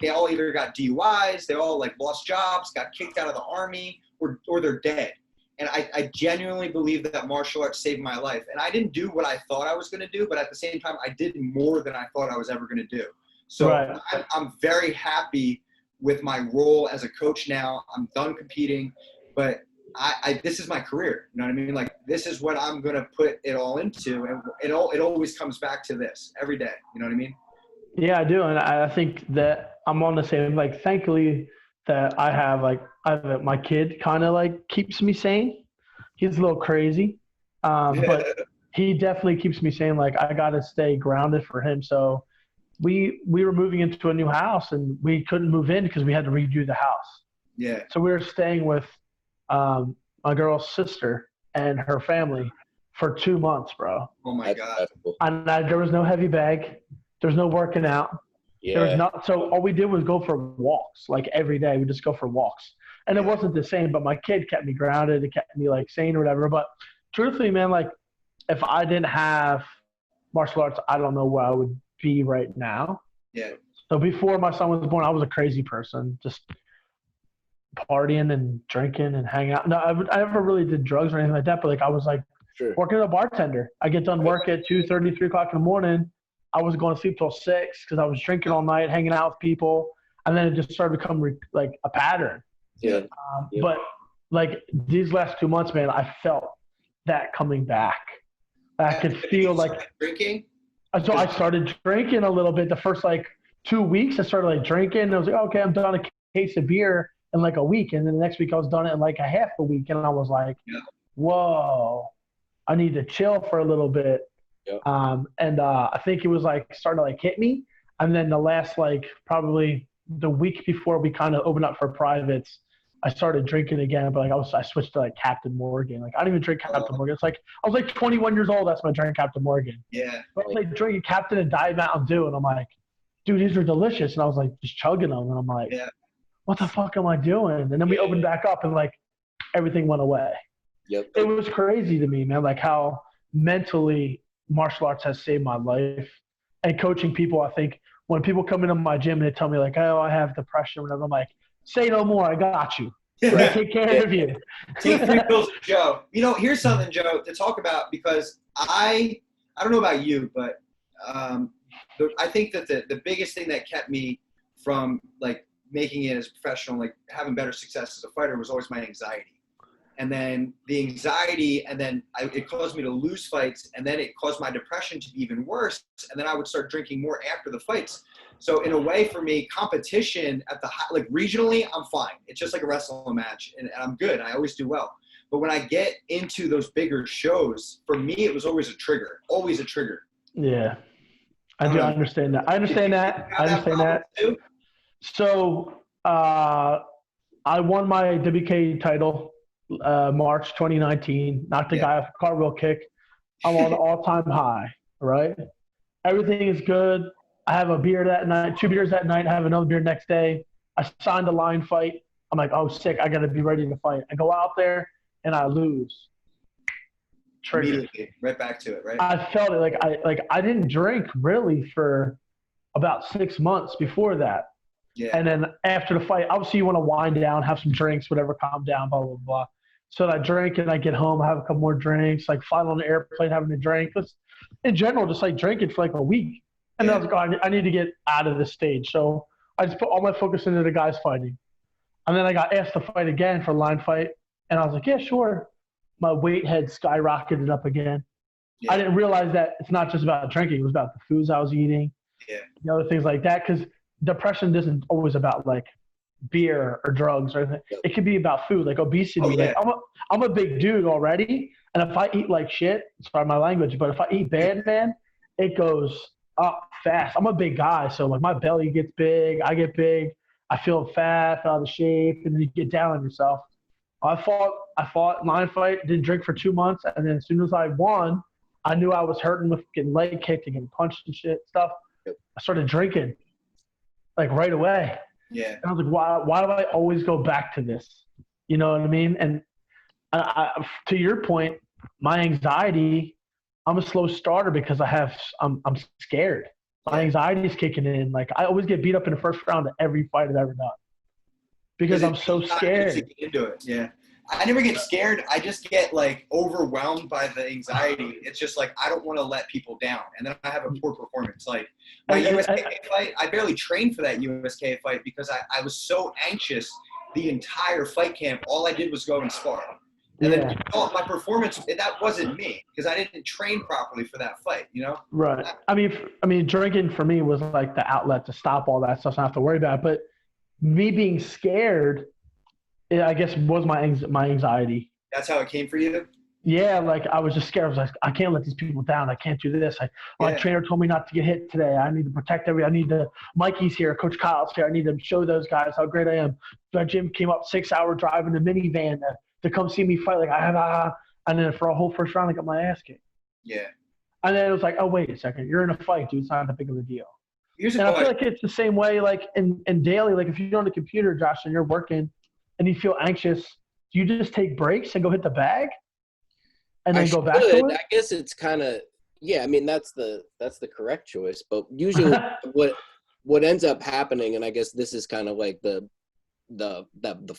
they all either got DUIs, they all like lost jobs, got kicked out of the army, or they're dead. And I genuinely believe that martial arts saved my life. And I didn't do what I thought I was going to do, but at the same time, I did more than I thought I was ever going to do. So I'm very happy with my role as a coach now. I'm done competing, but this is my career. You know what I mean? Like, this is what I'm going to put it all into. And it always comes back to this every day. You know what I mean? Yeah, I do. And I think that I'm on the same, like, thankfully that I have my kid kind of like keeps me sane. He's a little crazy. But he definitely keeps me sane. Like, I got to stay grounded for him. So we were moving into a new house and we couldn't move in because we had to redo the house. Yeah. So we were staying with my girl's sister and her family for 2 months, bro. Oh my God. And there was no heavy bag. There was no working out. There was not. So all we did was go for walks, like every day. We just go for walks, and it wasn't the same. But my kid kept me grounded. It kept me like sane or whatever. But truthfully, man, like if I didn't have martial arts, I don't know where I would be right now. Yeah. So before my son was born, I was a crazy person, just partying and drinking and hanging out. No, I never really did drugs or anything like that. But like I was like working as a bartender. I get done work at 2:30, 3 o'clock in the morning. I was going to sleep till 6 because I was drinking all night, hanging out with people, and then it just started to become like a pattern. Yeah. But like these last 2 months, man, I felt that coming back. I could feel like drinking. So I started drinking a little bit. The first like 2 weeks, I started like drinking. I was like, okay, I'm done a case of beer in like a week, and then the next week I was done it in like a half a week, and I was like, whoa, I need to chill for a little bit. I think it was like starting to like hit me. And then the last like probably the week before we kind of opened up for privates, I started drinking again. But like I switched to like Captain Morgan. Like I don't even drink Captain Morgan. It's like I was like 21 years old. That's when I drank Captain Morgan. Yeah. But I was like drinking Captain and Diet Mountain Dew, and I'm like, dude, these are delicious. And I was like just chugging them, and I'm like, what the fuck am I doing? And then we opened back up, and like everything went away. Yep. It was crazy to me, man. Like how mentally martial arts has saved my life. And coaching people, I think when people come into my gym and they tell me like, oh, I have depression or whatever, I'm like, say no more. I got you. I take care of you. Take 3 pills, Joe. You know, here's something, Joe, to talk about, because I don't know about you, but I think that the biggest thing that kept me from like making it as a professional, like having better success as a fighter, was always my anxiety. And then the anxiety, and then it caused me to lose fights, and then it caused my depression to be even worse. And then I would start drinking more after the fights. So in a way, for me, competition at the like regionally, I'm fine. It's just like a wrestling match, and I'm good. I always do well. But when I get into those bigger shows, for me, it was always a trigger. Always a trigger. Yeah, I do understand that. I understand that. Too? So I won my WK title. March 2019, knocked the guy off a cartwheel kick. I'm on an all-time high, right? Everything is good. I have a beer that night, 2 beers that night, I have another beer next day. I signed a line fight. I'm like, oh, sick, I got to be ready to fight. I go out there, and I lose. Triggered. Immediately, right back to it, right? I felt it. I didn't drink really for about 6 months before that. Yeah. And then after the fight, obviously you want to wind down, have some drinks, whatever, calm down, blah, blah, blah. So I drink and I get home, I have a couple more drinks, like flying on the airplane, having a drink. Just, in general, just like drinking for like a week. And then I was like, oh, I need to get out of this stage. So I just put all my focus into the guys fighting. And then I got asked to fight again for a line fight. And I was like, yeah, sure. My weight had skyrocketed up again. Yeah. I didn't realize that it's not just about drinking. It was about the foods I was eating, other things like that. Because depression isn't always about like beer or drugs or anything. It could be about food, like obesity. Oh, yeah. Like I'm a big dude already, and if I eat like shit, sorry my language, but if I eat bad, man, it goes up fast. I'm a big guy, so like my belly gets big, I get big, I feel fat, out of shape, and then you get down on yourself. I fought line fight, didn't drink for 2 months, and then as soon as I won, I knew I was hurting with getting leg kicked and getting punched and shit stuff. I started drinking like right away. Yeah. And I was like, why do I always go back to this? You know what I mean? And to your point, my anxiety, I'm a slow starter because I'm scared. My anxiety is kicking in. Like I always get beat up in the first round of every fight I've ever done because I'm so scared. To get into it. Yeah. I never get scared. I just get like overwhelmed by the anxiety. It's just like I don't want to let people down, and then I have a poor performance. Like my USKA fight, I barely trained for that USKA fight because I was so anxious the entire fight camp. All I did was go and spar, and then my performance, that wasn't me because I didn't train properly for that fight. You know? Right. I mean, drinking for me was like the outlet to stop all that stuff, so I don't have to worry about it. But me being scared, I guess, was my anxiety. That's how it came for you? Yeah, like I was just scared. I was like, I can't let these people down. I can't do this. My trainer told me not to get hit today. I need to protect everybody. I need to. Mikey's here. Coach Kyle's here. I need to show those guys how great I am. My gym came up 6-hour drive in a minivan to come see me fight. Like and then for a whole first round, I got my ass kicked. Yeah. And then it was like, oh wait a second, you're in a fight, dude. It's not that big of a deal. Here's a And I feel question. like it's the same way, like in daily. Like if you're on the computer, Josh, and you're working, and you feel anxious, do you just take breaks and go hit the bag? And then go back to it? I guess it's kind of, yeah, I mean, that's the correct choice. But usually what ends up happening, and I guess this is kind of like the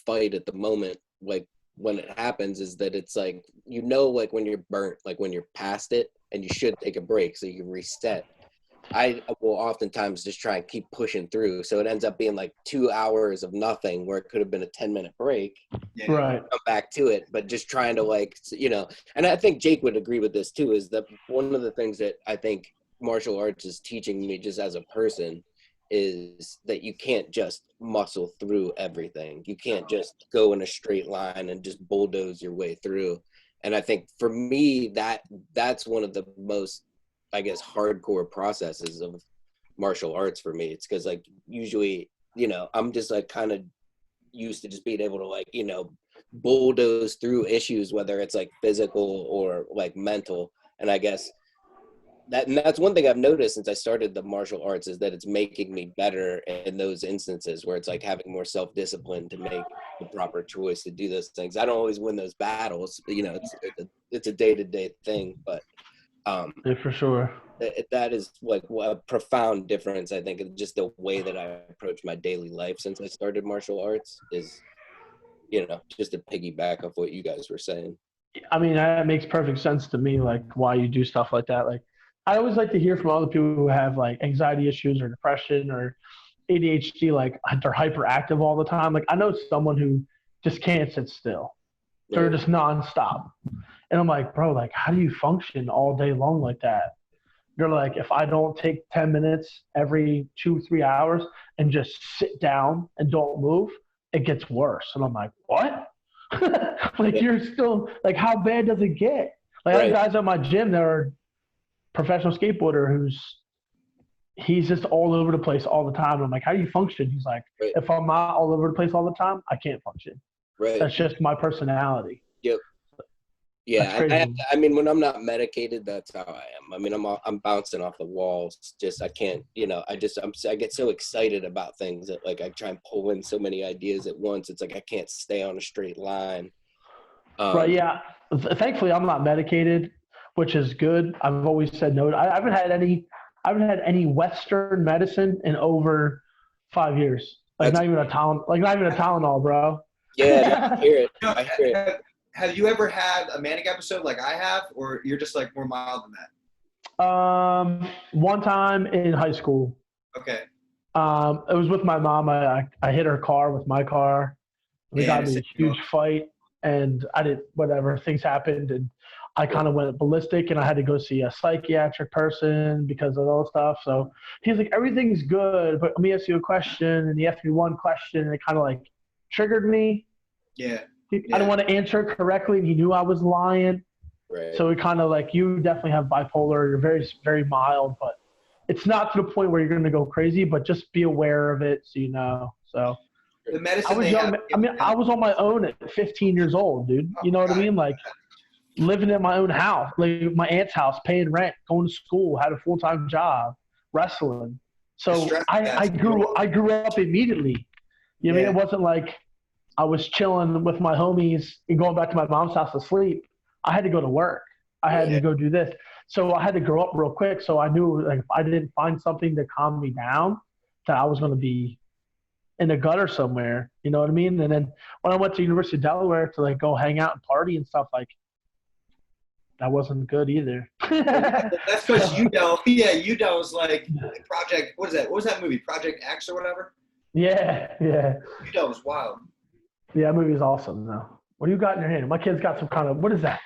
fight at the moment, like when it happens, is that it's like, like when you're burnt, like when you're past it, and you should take a break so you can reset. I will oftentimes just try and keep pushing through. So it ends up being like 2 hours of nothing where it could have been a 10-minute break. Yeah. Right. Come back to it, but just trying to and I think Jake would agree with this too, is that one of the things that I think martial arts is teaching me just as a person is that you can't just muscle through everything. You can't just go in a straight line and just bulldoze your way through. And I think for me, that's one of the most, I guess, hardcore processes of martial arts for me. It's because like usually, I'm just like kind of used to just being able to like, bulldoze through issues, whether it's like physical or like mental. And I guess that's one thing I've noticed since I started the martial arts, is that it's making me better in those instances where it's like having more self-discipline to make the proper choice to do those things. I don't always win those battles, it's a day-to-day thing, but yeah, for sure. that is like a profound difference, I think, in just the way that I approach my daily life since I started martial arts is, just to piggyback off what you guys were saying. I mean, that makes perfect sense to me, like why you do stuff like that. Like I always like to hear from other people who have like anxiety issues or depression or ADHD, like they're hyperactive all the time. Like I know someone who just can't sit still. They're just nonstop. And I'm like, bro, like how do you function all day long like that? They're like, if I don't take 10 minutes every 2-3 hours and just sit down and don't move, it gets worse. And I'm like, what? Like you're still like, how bad does it get? Like I have guys at my gym that are professional skateboarder he's just all over the place all the time. And I'm like, how do you function? He's like, if I'm not all over the place all the time, I can't function. Right. That's just my personality. Yep. Yeah, I mean, when I'm not medicated, that's how I am. I mean, I'm bouncing off the walls. Just I can't, I get so excited about things that like I try and pull in so many ideas at once. It's like I can't stay on a straight line. Right. Yeah. Thankfully, I'm not medicated, which is good. I've always said no. I haven't had any Western medicine in over 5 years. Like not even a Tylenol, bro. Yeah, I hear it. I hear it. Have you ever had a manic episode like I have, or you're just like more mild than that? One time in high school. Okay. It was with my mom. I hit her car with my car. We got in a huge fight, and things happened, and I kind of went ballistic, and I had to go see a psychiatric person because of all stuff. So he's like, everything's good, but let me ask you a question. And he asked me one question, and it kind of like triggered me. Yeah. I didn't want to answer it correctly, and he knew I was lying. Right. So it kind of like, you definitely have bipolar. You're very, very mild, but it's not to the point where you're going to go crazy, but just be aware of it so you know. So the medicine I was on my own at 15 years old, dude. You know what I mean? Like living in my own house, like my aunt's house, paying rent, going to school, had a full-time job, wrestling. So I grew up immediately. You know what I mean? It wasn't like I was chilling with my homies and going back to my mom's house to sleep. I had to go to work. I had to go do this. So I had to grow up real quick. So I knew like if I didn't find something to calm me down, that I was going to be in the gutter somewhere. You know what I mean? And then when I went to University of Delaware to like go hang out and party and stuff, like that wasn't good either. That's because UDEL was like Project. What is that? What was that movie? Project X or whatever. Yeah. UDEL was wild. Yeah, that movie is awesome, though. What do you got in your hand? My kid's got some kind of, what is that?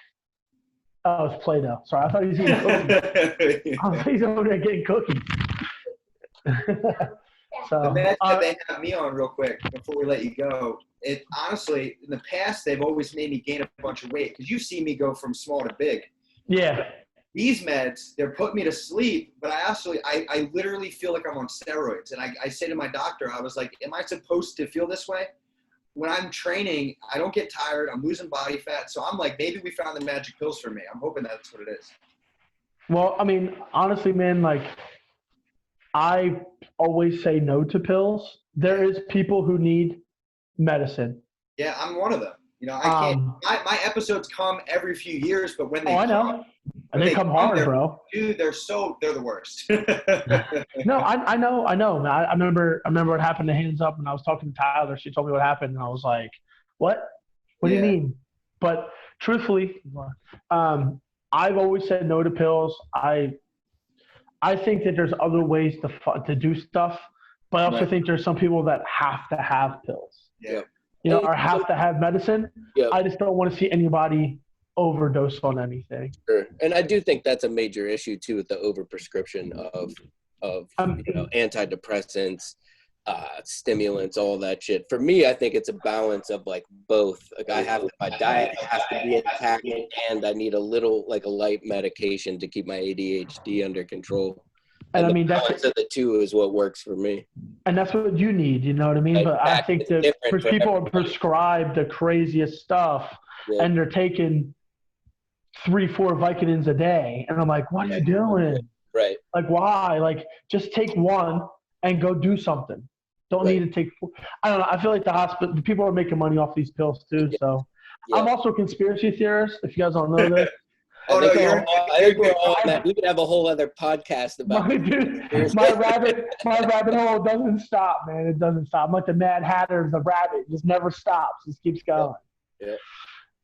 Oh, it's Play-Doh. Sorry, I thought he was eating cookies. I thought he's over there getting cookies. So The meds that they have me on real quick before we let you go. It honestly, in the past, they've always made me gain a bunch of weight because you see me go from small to big. yeah. These meds, they're putting me to sleep, but I literally feel like I'm on steroids. And I say to my doctor, I was like, am I supposed to feel this way? When I'm training, I don't get tired. I'm losing body fat. So I'm like, maybe we found the magic pills for me. I'm hoping that's what it is. Well, I mean, honestly, man, like I always say no to pills. There is people who need medicine. Yeah, I'm one of them. You know, I can't. My episodes come every few years, but when they I know. And they come hard, bro. Dude, they're the worst. No, I know, man. I remember what happened to Hands Up, and I was talking to Tyler. She told me what happened, and I was like, "What? What do you mean?" But truthfully, I've always said no to pills. I think that there's other ways to do stuff, but I also think there's some people that have to have pills. Yeah. You know, or have to have medicine. Yeah. I just don't want to see anybody overdose on anything. Sure. And I do think that's a major issue too with the overprescription of antidepressants, stimulants, all that shit. For me, I think it's a balance of like both. Like my diet has to be intact, and I need a light medication to keep my ADHD under control. And I mean, that's the two is what works for me. And that's what you need, you know what I mean? Exactly. But I think that people are prescribed the craziest stuff, and they're taking 3-4 Vicodins a day. And I'm like, what are you doing? Right. Like, why? Like, just take one and go do something. Don't need to take 4. I don't know. I feel like the people are making money off these pills too. So I'm also a conspiracy theorist, if you guys don't know this. I think we're all on that. We could have a whole other podcast about my rabbit hole doesn't stop, man. It doesn't stop. I'm like the Mad Hatter, the rabbit. It just never stops. It just keeps going. Yeah.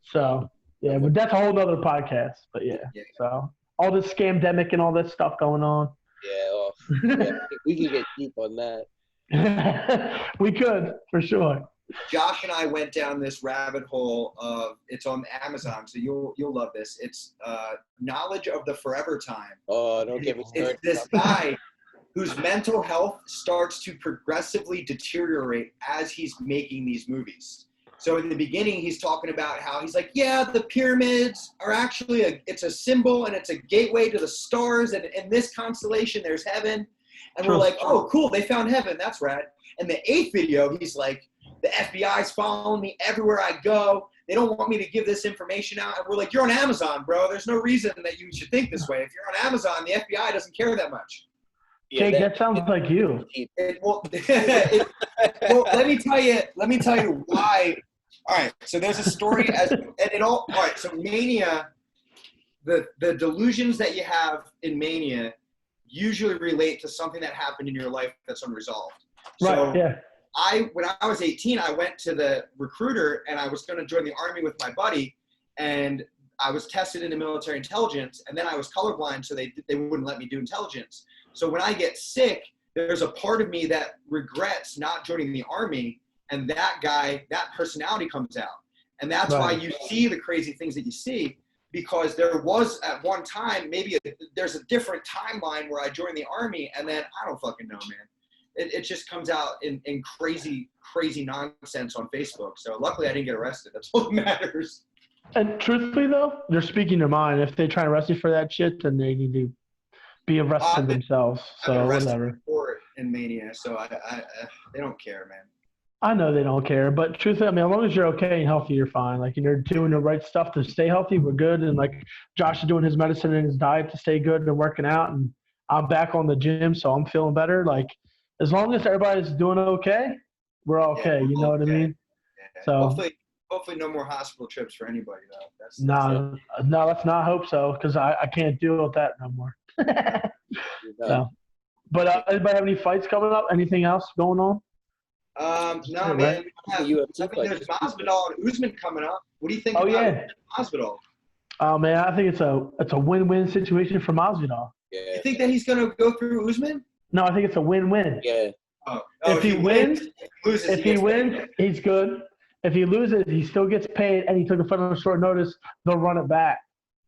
So, yeah, but that's a whole other podcast. But, yeah. So, all this scamdemic and all this stuff going on. Yeah, we could get deep on that. We could, for sure. Josh and I went down this rabbit hole of it's on Amazon, so you'll love this. It's Knowledge of the Forever Time. Oh, don't get me started. It's this guy whose mental health starts to progressively deteriorate as he's making these movies. So in the beginning, he's talking about how he's like, yeah, the pyramids are actually it's a symbol and it's a gateway to the stars, and in this constellation there's heaven. And we're like, oh, cool, they found heaven. That's rad. And the 8th video, he's like, the FBI's following me everywhere I go. They don't want me to give this information out. And we're like, you're on Amazon, bro. There's no reason that you should think this way. If you're on Amazon, the FBI doesn't care that much. Jake, that sounds like you. Well, let me tell you why. All right. So there's a story all right. So mania, the delusions that you have in mania usually relate to something that happened in your life that's unresolved. Right. Yeah. When I was 18, I went to the recruiter and I was going to join the Army with my buddy, and I was tested into military intelligence, and then I was colorblind, so they wouldn't let me do intelligence. So when I get sick, there's a part of me that regrets not joining the Army, and that personality comes out. And that's why you see the crazy things that you see, because there was at one time, there's a different timeline where I joined the Army, and then I don't fucking know, man. It just comes out in crazy nonsense on Facebook. So luckily I didn't get arrested. That's all that matters. And truthfully, though, they're speaking their mind. If they try to arrest you for that shit, then they need to be arrested themselves. So whatever. For it in Mania, so they don't care, man. I know they don't care, but truthfully, I mean, as long as you're okay and healthy, you're fine. Like, and you're doing the right stuff to stay healthy, we're good. And like Josh is doing his medicine and his diet to stay good and working out, and I'm back on the gym, so I'm feeling better. Like, as long as everybody's doing okay, we're okay. You know what I mean? Yeah. So hopefully no more hospital trips for anybody, though. No, let's not hope so, because I can't deal with that no more. So, but anybody have any fights coming up? Anything else going on? No, man. There's Masvidal and Usman coming up. What do you think about Masvidal? Oh man, I think it's a win-win situation for Masvidal. Yeah. You think that he's gonna go through Usman? No, I think it's a win-win. Yeah. If he wins, he's good. If he loses, he still gets paid, and he took it from short notice. They'll run it back.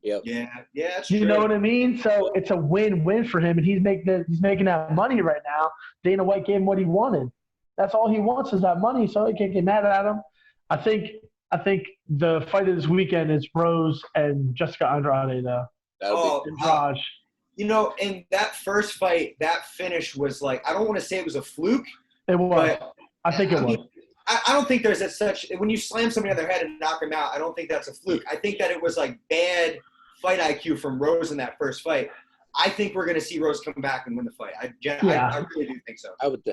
Yep. Yeah, that's You true. know what I mean? So it's a win-win for him, and he's making that money right now. Dana White gave him what he wanted. That's all he wants is that money, so he can't get mad at him. I think the fight of this weekend is Rose and Jessica Andrade, though. That'll Andrade. You know, in that first fight, that finish was like, I don't want to say it was a fluke. It was. But, I think it was. I don't think there's such – when you slam somebody on their head and knock them out, I don't think that's a fluke. I think that it was like bad fight IQ from Rose in that first fight. I think we're going to see Rose come back and win the fight. I really do think so.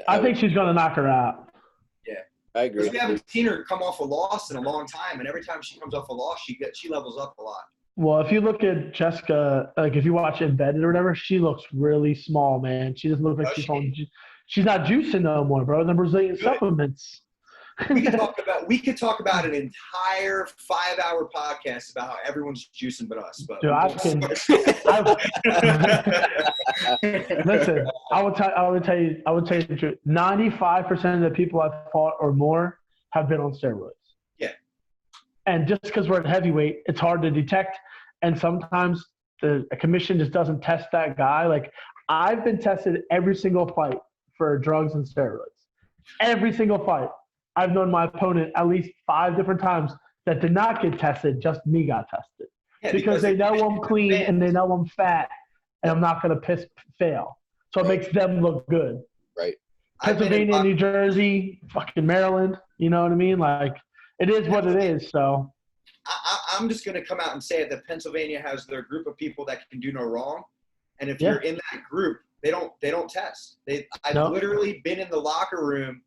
I think she's going to knock her out. Yeah. I agree. Because we haven't seen her come off a loss in a long time, and every time she comes off a loss, she levels up a lot. Well, if you look at Jessica, like if you watch Embedded or whatever, she looks really small, man. She doesn't look like she's not juicing no more, bro. The Brazilian supplements. We could talk about an entire 5-hour podcast about how everyone's juicing but us. But dude, listen. I would tell you the truth. 95% of the people I've fought or more have been on steroids. Yeah. And just because we're at heavyweight, it's hard to detect. And sometimes the commission just doesn't test that guy. Like, I've been tested every single fight for drugs and steroids. Every single fight. I've known my opponent at least 5 different times that did not get tested, just me got tested. Yeah, because they know I'm clean and they know I'm fat and I'm not going to fail. So it makes them look good. Right. Pennsylvania, New Jersey, fucking Maryland. You know what I mean? Like, it is what it is. So I'm just going to come out and say it, that Pennsylvania has their group of people that can do no wrong. And if you're in that group, they don't test. I've literally been in the locker room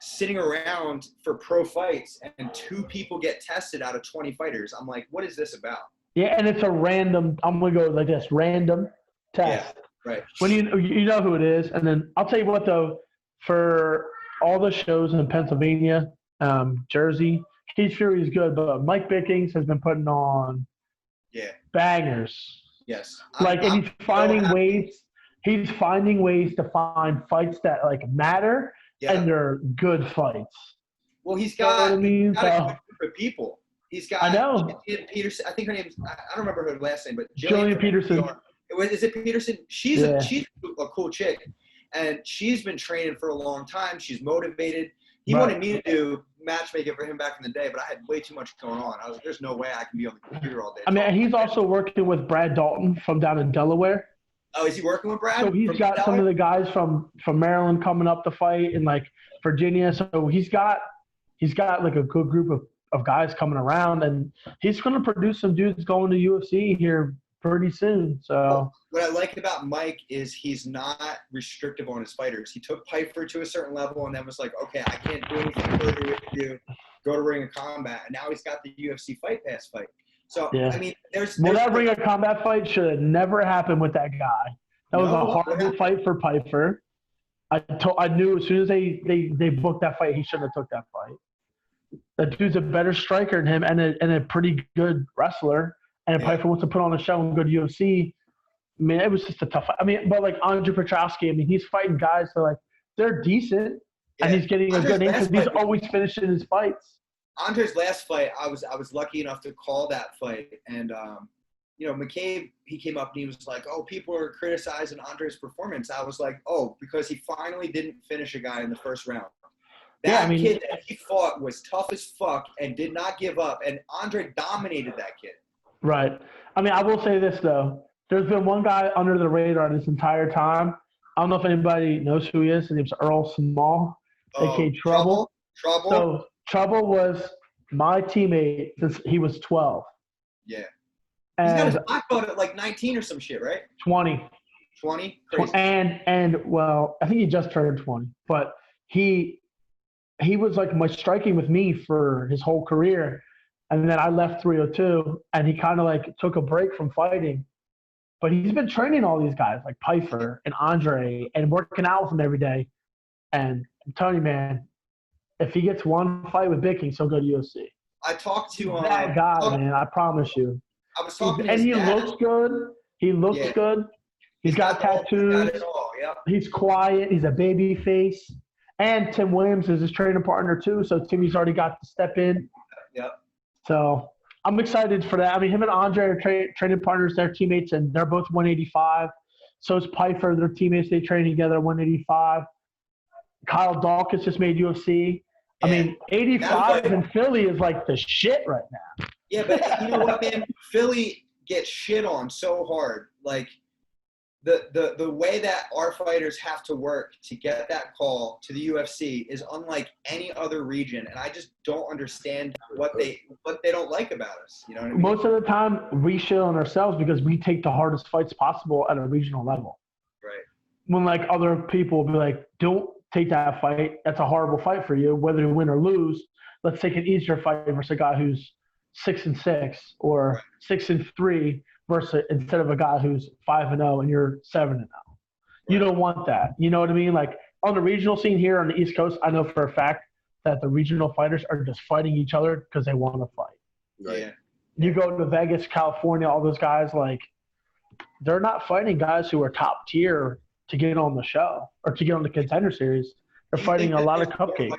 sitting around for pro fights and 2 people get tested out of 20 fighters. I'm like, what is this about? Yeah, and it's a random, I'm going to go like this, random test. Yeah, right. When you know who it is. And then I'll tell you what, though, for all the shows in Pennsylvania, Jersey, Cage Fury is good, but Mike Bickings has been putting on bangers. Yes. And he's finding ways to find fights that, like, matter. Yeah. And they're good fights. Well, he's got, a good group of people. He's got. I know. Peterson. I think her name's. I don't remember her last name, but Jillian Peterson. Is it Peterson? She's a cool chick, and she's been training for a long time. She's motivated. He wanted me to do matchmaking for him back in the day, but I had way too much going on. I was like, "There's no way I can be on the computer all day." I mean, he's also working with Brad Dalton from down in Delaware. Oh, is he working with Brad? So he's got some of the guys from Maryland coming up to fight, and like Virginia. So he's got like a good group of guys coming around, and he's going to produce some dudes going to UFC here pretty soon. So what I like about Mike is he's not restrictive on his fighters. He took Piper to a certain level and then was like, okay, I can't do anything further with you. Go to Ring of Combat, and now he's got the UFC Fight Pass fight. So, I mean, there's that Ring of Combat fight should have never happened with that guy. That was a horrible fight for Piper. I knew as soon as they booked that fight, he shouldn't have took that fight. That dude's a better striker than him and a pretty good wrestler. And if Piper wants to put on a show and go to UFC, I mean, it was just a tough fight. I mean, but like Andre Petrowski, I mean, he's fighting guys that like they're decent, and he's getting a good name because he's always finishing his fights. Andre's last fight, I was lucky enough to call that fight, and McCabe, he came up and he was like, "Oh, people are criticizing Andre's performance." I was like, "Oh, because he finally didn't finish a guy in the first round." That kid that he fought was tough as fuck and did not give up, and Andre dominated that kid. Right. I mean, I will say this though: there's been one guy under the radar this entire time. I don't know if anybody knows who he is. His name's Earl Small, aka Trouble. Trouble. So Trouble was my teammate since he was 12. Yeah. And he's got his black belt at like 19 or some shit, right? 20. 20? Crazy. And well, I think he just turned 20. But he was like my striking with me for his whole career. And then I left 302, and he kind of like took a break from fighting. But he's been training all these guys like Piper and Andre and working out with them every day. And I'm telling you, man, if he gets one fight with Bickings, he'll go to UFC. I talked to that guy, man. I promise you. I was talking and he looks good. He looks good. He's got tattoos. He's quiet. He's a baby face. And Tim Williams is his training partner too. So Timmy's already got to step in. Yep. So I'm excited for that. I mean, him and Andre are training partners. They're teammates, and they're both 185. So is Piper. They're teammates. They train together 185. Kyle Dawkins just made UFC. I mean, 85 in Philly is like the shit right now. Yeah, but you know what, man? Philly gets shit on so hard. Like, the way that our fighters have to work to get that call to the UFC is unlike any other region, and I just don't understand what they don't like about us. You know what I mean? Most of the time, we shit on ourselves because we take the hardest fights possible at a regional level. Right. When like other people will be like, don't take that fight. That's a horrible fight for you, whether you win or lose. Let's take an easier fight versus a guy who's 6-6 or 6-3 versus instead of a guy who's 5-0 and you're 7-0. You don't want that. You know what I mean? Like on the regional scene here on the East Coast, I know for a fact that the regional fighters are just fighting each other because they want to fight. Right. Yeah. You go to Vegas, California, all those guys, like they're not fighting guys who are top tier to get on the show or to get on the Contender Series. They're fighting a lot of cupcakes.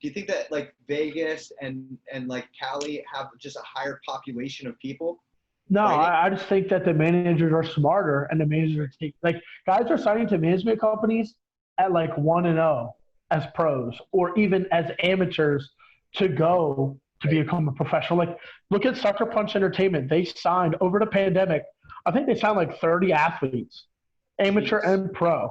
Do you think that like Vegas and like Cali have just a higher population of people? No, I just think that the managers are smarter and the managers take like guys are signing to management companies at like 1-0 as pros or even as amateurs to go to become a professional. Like look at Sucker Punch Entertainment. They signed over the pandemic. I think they signed like 30 athletes, amateur and pro.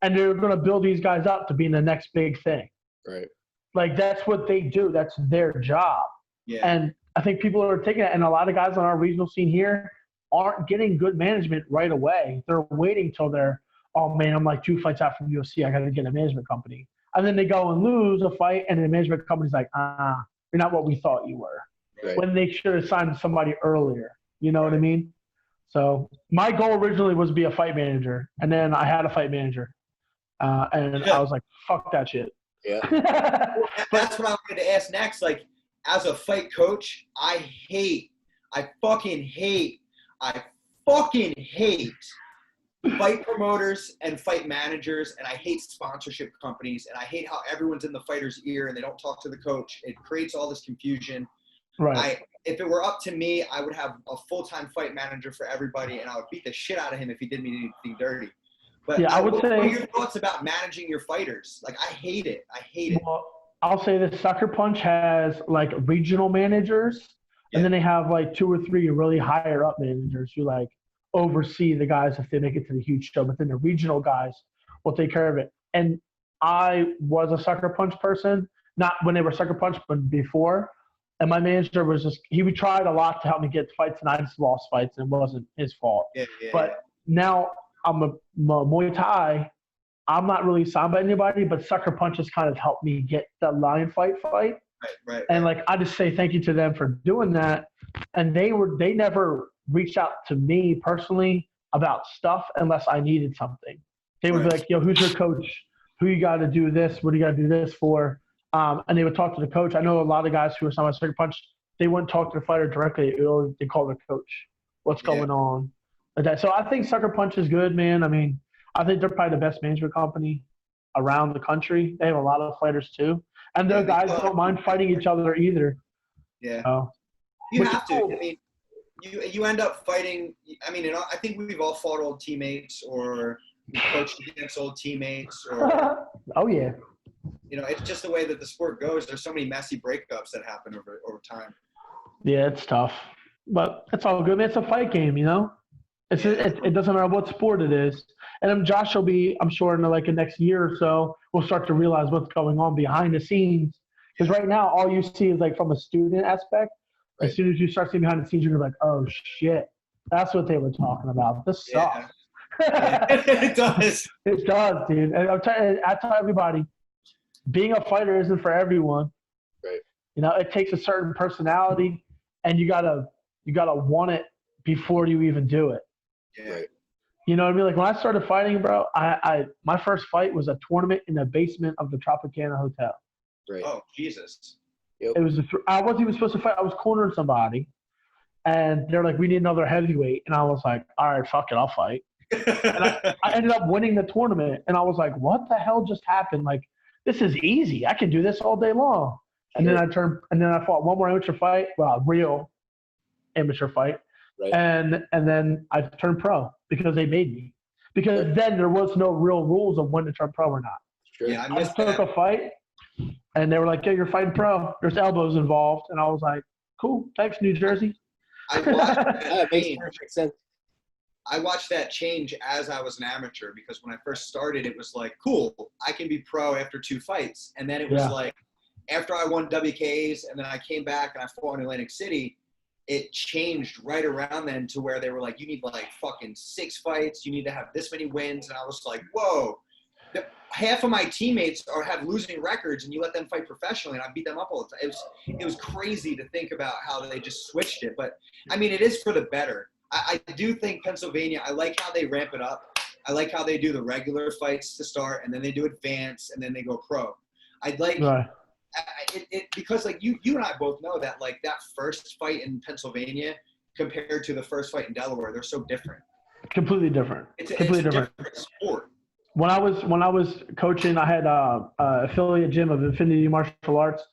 And they're going to build these guys up to being the next big thing. Right. Like that's what they do. That's their job. Yeah. And I think people are taking it, and a lot of guys on our regional scene here aren't getting good management right away. They're waiting till they're, oh man, I'm like 2 fights out from UFC. I got to get a management company. And then they go and lose a fight, and the management company's like, you're not what we thought you were. Right. When they should have signed somebody earlier. You know what I mean? So my goal originally was to be a fight manager, and then I had a fight manager. And I was like, fuck that shit. Yeah. That's what I wanted to ask next. Like, as a fight coach, I fucking hate fight promoters and fight managers, and I hate sponsorship companies, and I hate how everyone's in the fighter's ear and they don't talk to the coach. It creates all this confusion. Right. If it were up to me, I would have a full-time fight manager for everybody, and I would beat the shit out of him if he did me anything dirty. But yeah, I would say. What are your thoughts about managing your fighters? Like, I hate it. Well, I'll say this: Sucker Punch has like regional managers, and then they have like 2 or 3 really higher up managers who like oversee the guys if they make it to the huge show. But then the regional guys will take care of it. And I was a Sucker Punch person, not when they were Sucker Punch, but before. And my manager was he tried a lot to help me get fights, and I just lost fights, and it wasn't his fault. But now I'm a Muay Thai. I'm not really signed by anybody, but Sucker Punch has kind of helped me get the lion fight. Right. And like I just say thank you to them for doing that. And they never reached out to me personally about stuff unless I needed something. They would be like, yo, who's your coach? Who you got to do this? What do you got to do this for? And they would talk to the coach. I know a lot of guys who are signed by Sucker Punch, they wouldn't talk to the fighter directly. They call their coach. What's going on? So I think Sucker Punch is good, man. I mean, I think they're probably the best management company around the country. They have a lot of fighters too. And their guys don't mind fighting each other either. Yeah. You have to. I mean, you end up fighting. I mean, I think we've all fought old teammates or coached against old teammates. Or, oh, yeah. You know, it's just the way that the sport goes. There's so many messy breakups that happen over time. Yeah, it's tough. But it's all good, man. It's a fight game, you know? It doesn't matter what sport it is. And Josh will be, I'm sure, in like the next year or so, we'll start to realize what's going on behind the scenes. Because right now, all you see is like from a student aspect. Right. As soon as you start seeing behind the scenes, you're like, oh, shit. That's what they were talking about. This sucks. Yeah. It does. It does, dude. And I tell everybody, being a fighter isn't for everyone. Right. You know, it takes a certain personality, and you gotta want it before you even do it. Yeah. Right. You know what I mean? Like when I started fighting, bro, my first fight was a tournament in the basement of the Tropicana Hotel. Right. Oh, Jesus. Yep. It was I wasn't even supposed to fight. I was cornering somebody, and they're like, "We need another heavyweight," and I was like, "All right, fuck it, I'll fight." And I ended up winning the tournament, and I was like, "What the hell just happened? Like, this is easy. I can do this all day long." And then I fought one more amateur fight, well, real amateur fight. Right. And then I turned pro because they made me. Because then there was no real rules of when to turn pro or not. Sure. Yeah, I just took a fight, and they were like, "Yeah, you're fighting pro. There's elbows involved," and I was like, "Cool, thanks, New Jersey." I watched That makes perfect sense. I watched that change as I was an amateur, because when I first started, it was like, cool, I can be pro after 2 fights. And then it was like, after I won WKAs and then I came back and I fought in Atlantic City, it changed right around then to where they were like, you need like fucking 6 fights. You need to have this many wins. And I was like, whoa. Half of my teammates have losing records, and you let them fight professionally, and I beat them up all the time. It was crazy to think about how they just switched it. But, I mean, it is for the better. I do think Pennsylvania, I like how they ramp it up. I like how they do the regular fights to start, and then they do advance, and then they go pro. I'd like because like you and I both know that like that first fight in Pennsylvania compared to the first fight in Delaware, they're so different. Completely different. It's completely a different sport. When I was coaching, I had a affiliate gym of Infinity Martial Arts.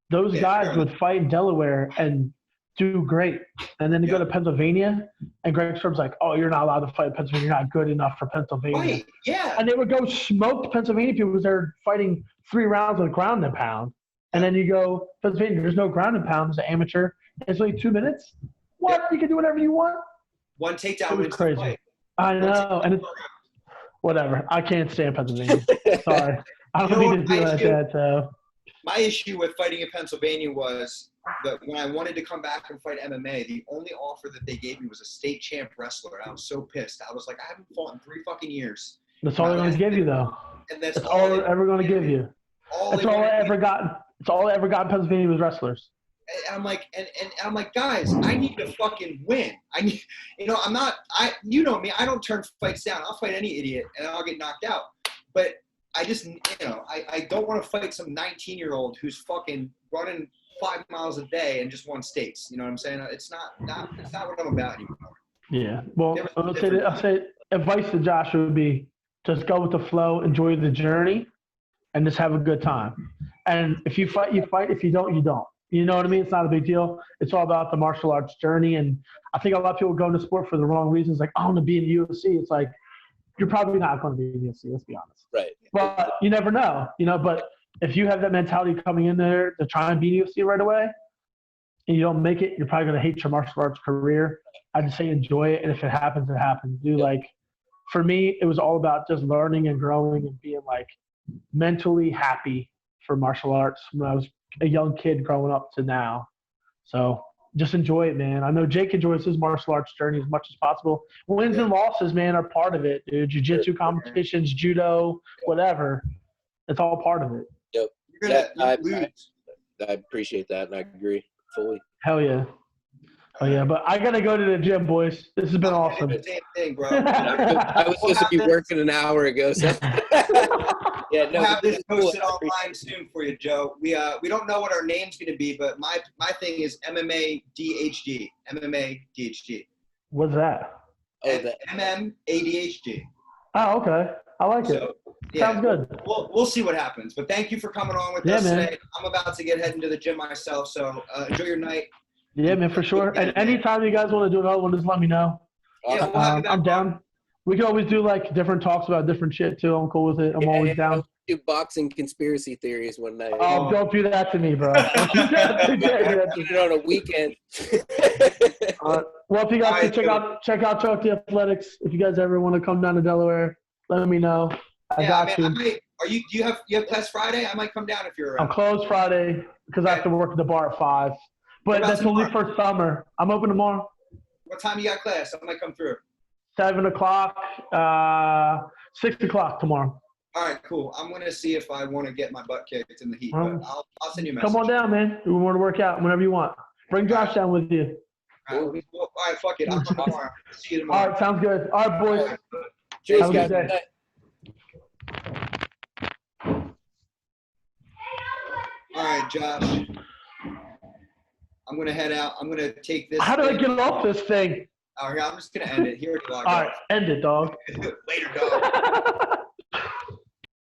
Those guys would fight in Delaware and do great, and then they go to Pennsylvania, and Greg Sturb's like, "Oh, you're not allowed to fight in Pennsylvania. You're not good enough for Pennsylvania." Right. Yeah. And they would go smoke Pennsylvania people because they're fighting 3 rounds with ground and pound. And then you go, Pennsylvania, there's no ground and pound as an amateur. It's only 2 minutes. What? You can do whatever you want. One takedown It was wins crazy. the fight. I know, and it's whatever. I can't stand Pennsylvania. Sorry, I don't mean to do that. So. My issue with fighting in Pennsylvania was that when I wanted to come back and fight MMA, the only offer that they gave me was a state champ wrestler. And I was so pissed. I was like, I haven't fought in 3 fucking years. That's all they're going to give you, though. And that's all they're ever going to give you. That's all I ever got. It's all I ever got in Pennsylvania was wrestlers. And I'm like, and I'm like, guys, I need to fucking win. I need, I'm not. You know me. I don't turn fights down. I'll fight any idiot and I'll get knocked out. But I just, I don't want to fight some 19-year-old who's fucking running 5 miles a day and just won states. You know what I'm saying? It's not what I'm about anymore. Yeah. Well, I'll say advice to Josh would be just go with the flow, enjoy the journey, and just have a good time. And if you fight, you fight. If you don't, you don't. You know what I mean? It's not a big deal. It's all about the martial arts journey. And I think a lot of people go into sport for the wrong reasons. Like, I want to be in the UFC. It's like, you're probably not going to be in the UFC. Let's be honest. Right. But you never know, but if you have that mentality coming in there to try and be in the UFC right away and you don't make it, you're probably going to hate your martial arts career. I just say enjoy it. And if it happens, it happens. For me, it was all about just learning and growing and being like mentally happy for martial arts when I was a young kid growing up to now. So just enjoy it, man. I know Jake enjoys his martial arts journey as much as possible. Wins and losses, man, are part of it, dude. Jiu-jitsu competitions, judo, whatever. It's all part of it. Yep. I appreciate that, and I agree fully. Hell yeah. Oh, yeah. But I got to go to the gym, boys. This has been awesome. Same thing, bro. I was supposed to be working an hour ago. So. Yeah, no, we'll have this posted online soon for you, Joe. We don't know what our name's going to be, but my thing is MMADHD. MMADHD. What's that? MMADHD. Oh, okay. I like it. Sounds good. We'll see what happens. But thank you for coming on with us today. I'm about to get heading to the gym myself, so enjoy your night. Yeah, man, for sure. And anytime you guys want to do another one, just let me know. Yeah, we'll have you back I'm down. We can always do like different talks about different shit too. I'm cool with it. I'm always down. Do boxing conspiracy theories one night. Oh, don't do that to me, bro. Don't do it on a weekend. Well, if you guys can check out Chok Dee Athletics. If you guys ever want to come down to Delaware, let me know. I got you. Do you have class Friday? I might come down if you're around. I'm closed Friday because I have to work at the bar at 5. But that's only for summer. I'm open tomorrow. What time you got class? I might come through. 7 o'clock, 6 o'clock tomorrow. All right, cool. I'm going to see if I want to get my butt kicked in the heat, but I'll send you a message. Come on down, man. We want to work out whenever you want. Bring Josh down with you. All right, fuck it. I'll come tomorrow. See you tomorrow. All right, sounds good. All right, boys. Cheers, have a guys. good day. All right, Josh. I'm going to head out. I'm going to take this. How do I get off this thing? All right, I'm just going to end it. Here we go. All right, end it, dog. Later, dog.